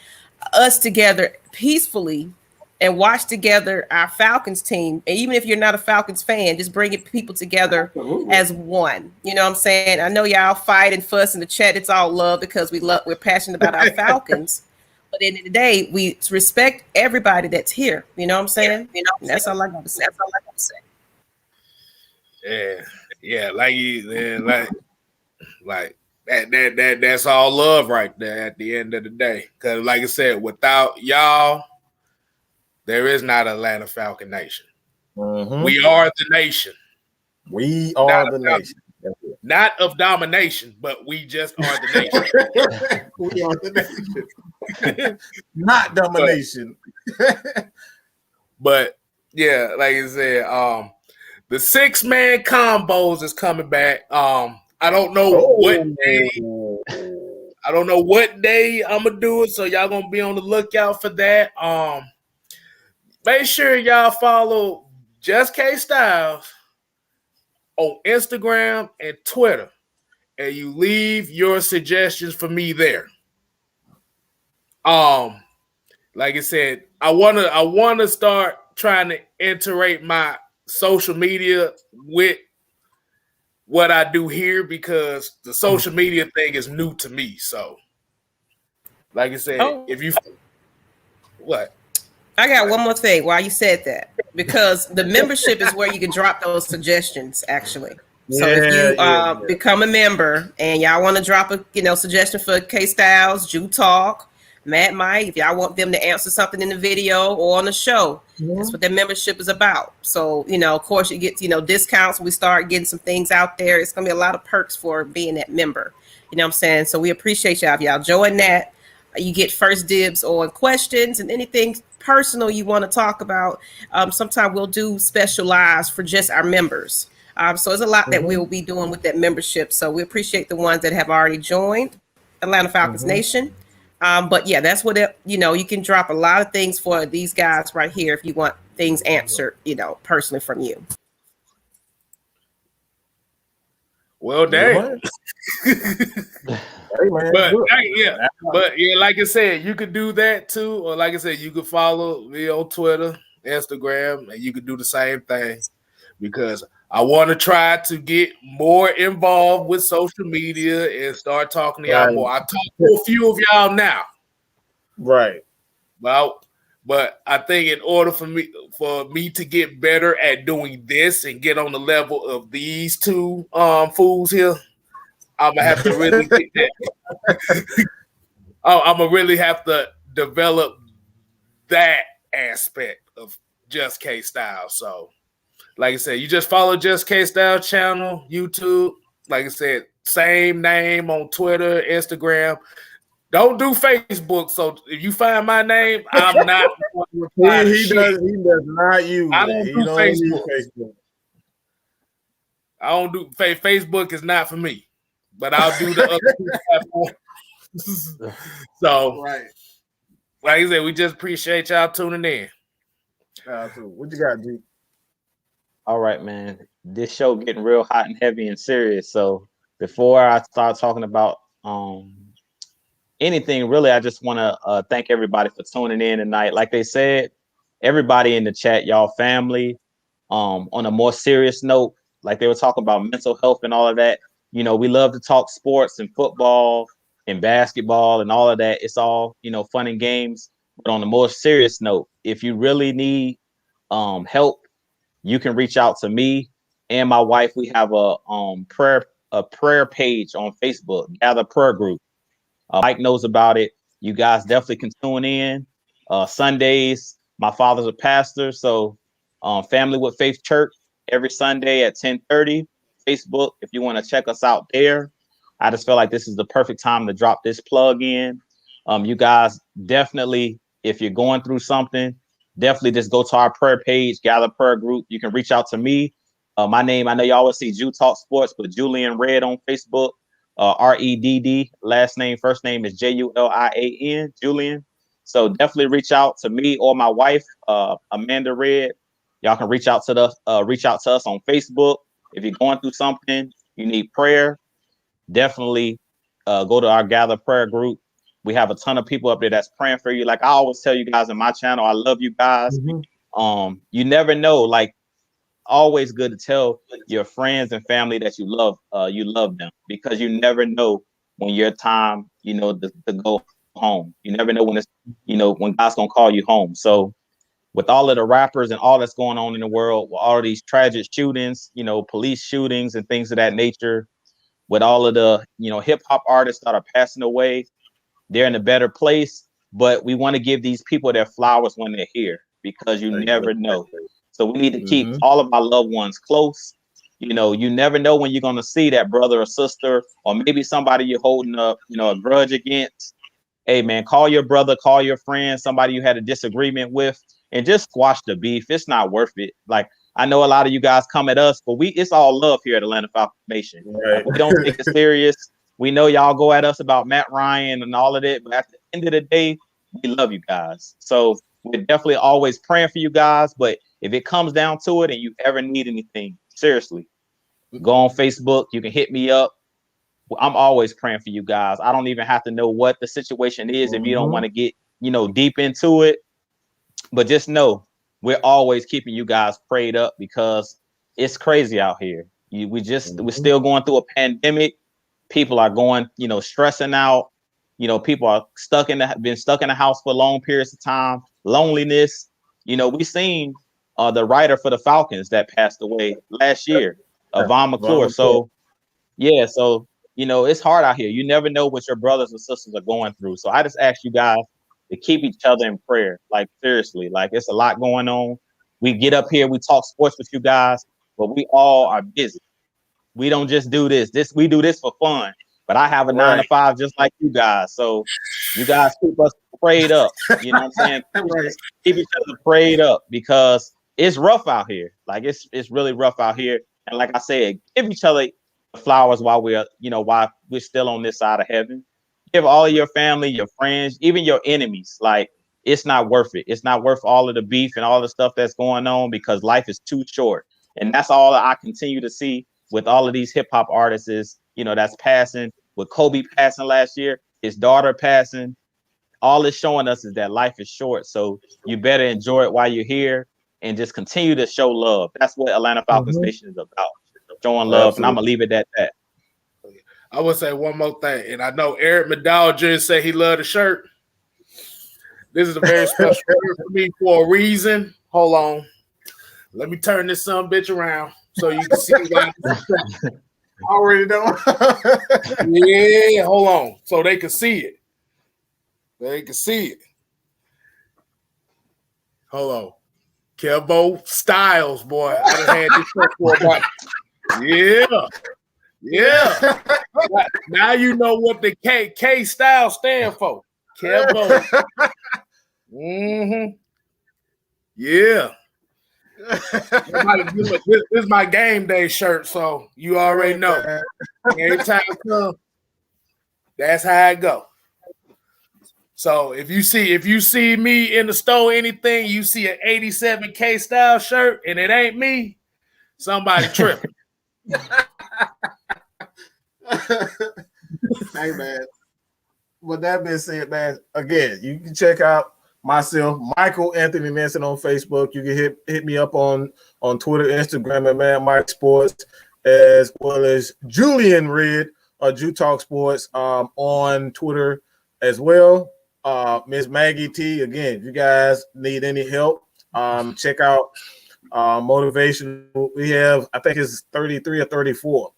us together peacefully and watch together our Falcons team. And even if you're not a Falcons fan, just bringing people together as one. You know what I'm saying? I know y'all fight and fuss in the chat. It's all love because we're passionate about our Falcons. But at the end of the day, we respect everybody that's here. You know what I'm saying? That's all I got to say. Yeah, like that's all love right there at the end of the day. Because like I said, without y'all, there is not Atlanta Falcon Nation. We are the nation. We are the nation. Not of domination, but we just are the nation. We are the nation. Not domination. But yeah, like I said, the 6-man combos is coming back. I don't know what day. I don't know what day I'm gonna do it, so y'all gonna be on the lookout for that. Make sure y'all follow Just KSTYLZ on Instagram and Twitter, and you leave your suggestions for me there. Like I said, I wanna start trying to integrate my social media with what I do here because the social media thing is new to me. So, like I said, if you what. I got one more thing while you said that, because the membership is where you can drop those suggestions, actually. So if you become a member and y'all want to drop a suggestion for Kstlyz, Jew Talk, Matt Mike, if y'all want them to answer something in the video or on the show, that's what their membership is about. So, of course, you get, discounts. We start getting some things out there. It's going to be a lot of perks for being that member. You know what I'm saying? So we appreciate y'all. If y'all join that, you get first dibs on questions and anything personal you want to talk about. Sometimes we'll do special lives for just our members. So there's a lot that we'll be doing with that membership. So we appreciate the ones that have already joined Atlanta Falcons Nation. But yeah, that's what you can drop a lot of things for these guys right here if you want things answered, personally from you. Well, dang. But like I said, you could do that too, or like I said, you could follow me on Twitter, Instagram, and you could do the same thing because I want to try to get more involved with social media and start talking to y'all more. I talked to a few of y'all now. Right. Well, but I think in order for me to get better at doing this and get on the level of these two fools here, I'm gonna have to really get that. I'm gonna really have to develop that aspect of Just Kstlyz. So, like I said, you just follow Just Kstlyz channel, YouTube. Like I said, same name on Twitter, Instagram. Don't do Facebook. So if you find my name, I'm not. He does not use I don't it. do Facebook. Use Facebook. I don't do Facebook. Is not for me, but I'll do the other platforms. So, right. Like I said, we just appreciate y'all tuning in. What you got, G? All right, man. This show getting real hot and heavy and serious. So before I start talking about anything, really, I just want to thank everybody for tuning in tonight. Like they said, everybody in the chat, y'all family. On a more serious note, like they were talking about mental health and all of that. You know, we love to talk sports and football and basketball and all of that. It's all, fun and games. But on a more serious note, if you really need help, you can reach out to me and my wife. We have a prayer page on Facebook, Gather Prayer Group. Mike knows about it. You guys definitely can tune in. Sundays, my father's a pastor, so Family with Faith Church every Sunday at 10:30. Facebook, if you want to check us out there. I just feel like this is the perfect time to drop this plug in. You guys definitely, if you're going through something, definitely just go to our prayer page, Gather Prayer Group. You can reach out to me. My name, I know you always see Jew Talk Sports, but Julian Red on Facebook. REDD, last name, first name is JULIAN, Julian. So definitely reach out to me or my wife, Amanda Red. Y'all can reach out to us on Facebook. If you're going through something, you need prayer, definitely go to our Gather Prayer Group. We have a ton of people up there that's praying for you. Like I always tell you guys in my channel, I love you guys. Mm-hmm. You never know, like always good to tell your friends and family that you love them, because you never know when your time, to go home. You never know when it's, when God's gonna call you home. So with all of the rappers and all that's going on in the world, with all of these tragic shootings, police shootings and things of that nature, with all of the, hip hop artists that are passing away, they're in a better place. But we want to give these people their flowers when they're here, because you never know. So we need to keep all of our loved ones close. You never know when you're going to see that brother or sister, or maybe somebody you're holding up, a grudge against. Hey, man, call your brother, call your friend, somebody you had a disagreement with, and just squash the beef. It's not worth it. Like, I know a lot of you guys come at us, but it's all love here at Atlanta Falcons Nation. Right. We don't take it serious. We know y'all go at us about Matt Ryan and all of that, but at the end of the day, we love you guys. So we're definitely always praying for you guys. But if it comes down to it and you ever need anything, seriously, go on Facebook. You can hit me up. I'm always praying for you guys. I don't even have to know what the situation is if you don't want to get, deep into it. But just know we're always keeping you guys prayed up, because it's crazy out here. We're still going through a pandemic. People are going, stressing out. People are been stuck in the house for long periods of time. Loneliness. We seen the writer for the Falcons that passed away last year, Yvonne McClure. So, yeah, so it's hard out here. You never know what your brothers and sisters are going through. So I just ask you guys to keep each other in prayer. Like, seriously, like, it's a lot going on. We get up here, we talk sports with you guys, but we all are busy. We don't just do this. We do this for fun. But I have a 9 to 5 just like you guys. So you guys keep us prayed up. You know what I'm saying? Keep each other prayed up, because it's rough out here. Like, it's really rough out here. And like I said, give each other flowers while we're still on this side of heaven. Give all of your family, your friends, even your enemies. Like, it's not worth it. It's not worth all of the beef and all the stuff that's going on, because life is too short. And that's all I continue to see with all of these hip hop artists is, that's passing. With Kobe passing last year, his daughter passing, all it's showing us is that life is short. So you better enjoy it while you're here. and just continue to show love. That's what Atlanta Falcons Nation is about. Showing love. And I'm going to leave it at that. I would say one more thing. And I know Eric McDowell just said he loved the shirt. This is a very special shirt for me for a reason. Hold on. Let me turn this son bitch around so you can see why. Already know. Yeah, hold on. So they can see it. They can see it. Hold on. KSTYLZ, boy. I done had this shirt for about. Yeah. Yeah. Now you know what the K-Style stand for. KSTYLZ. Mm-hmm. Yeah. This is my game day shirt, so you already know. Every time it comes, that's how I go. So if you see me in the store, anything, you see an 87 Kstlyz shirt, and it ain't me, somebody tripping. Hey man. With that being said, man, again, you can check out myself, Michael Anthony Nansen on Facebook. You can hit me up on Twitter, Instagram at Man Mike Sports, as well as Julian Red or Jew Talk Sports on Twitter as well. Miss Maggie T, again, if you guys need any help, check out Motivation. We have, I think it's 33 or 34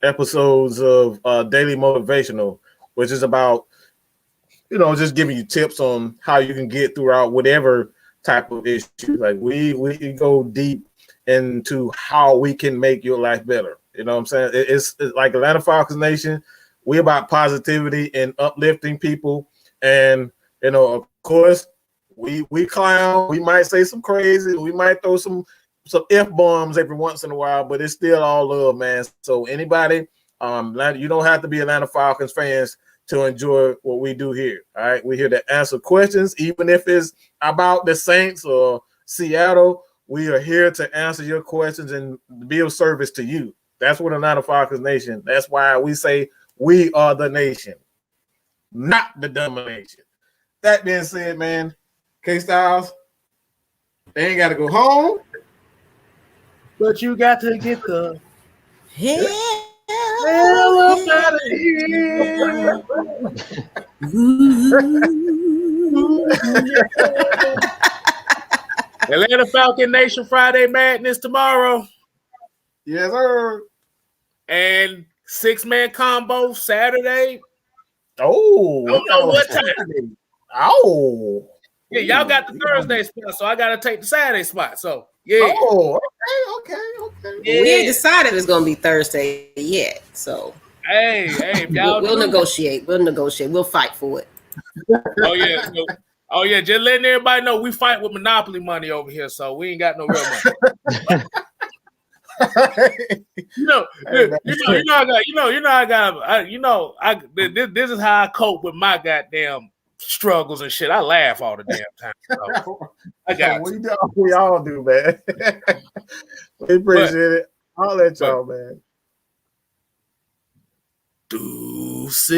episodes of Daily Motivational, which is about, just giving you tips on how you can get throughout whatever type of issue. Like we go deep into how we can make your life better. You know what I'm saying? It's like Atlanta Falcons Nation. We're about positivity and uplifting people. And, of course, we clown. We might say some crazy. We might throw some F-bombs every once in a while, but it's still all love, man. So anybody, you don't have to be Atlanta Falcons fans to enjoy what we do here. All right. We're here to answer questions, even if it's about the Saints or Seattle. We are here to answer your questions and be of service to you. That's what Atlanta Falcons Nation. That's why we say we are the nation, not the domination. That being said, man, Kstlyz, they ain't got to go home, but you got to get the hell up out of here. Atlanta Falcon Nation Friday Madness tomorrow. Yes, sir. And 6-man combo Saturday. Oh, I don't know what time. Oh. Yeah, y'all got the Thursday spot, so I got to take the Saturday spot. So, yeah. Oh, okay. Yeah. We ain't decided it's going to be Thursday yet, so. Hey, y'all we'll negotiate. We'll fight for it. Oh, yeah. Just letting everybody know we fight with Monopoly money over here, so we ain't got no real money. This is how I cope with my goddamn struggles and shit. I laugh all the damn time. So I got we all do, man. We appreciate it. I'll let y'all, man. Deuces.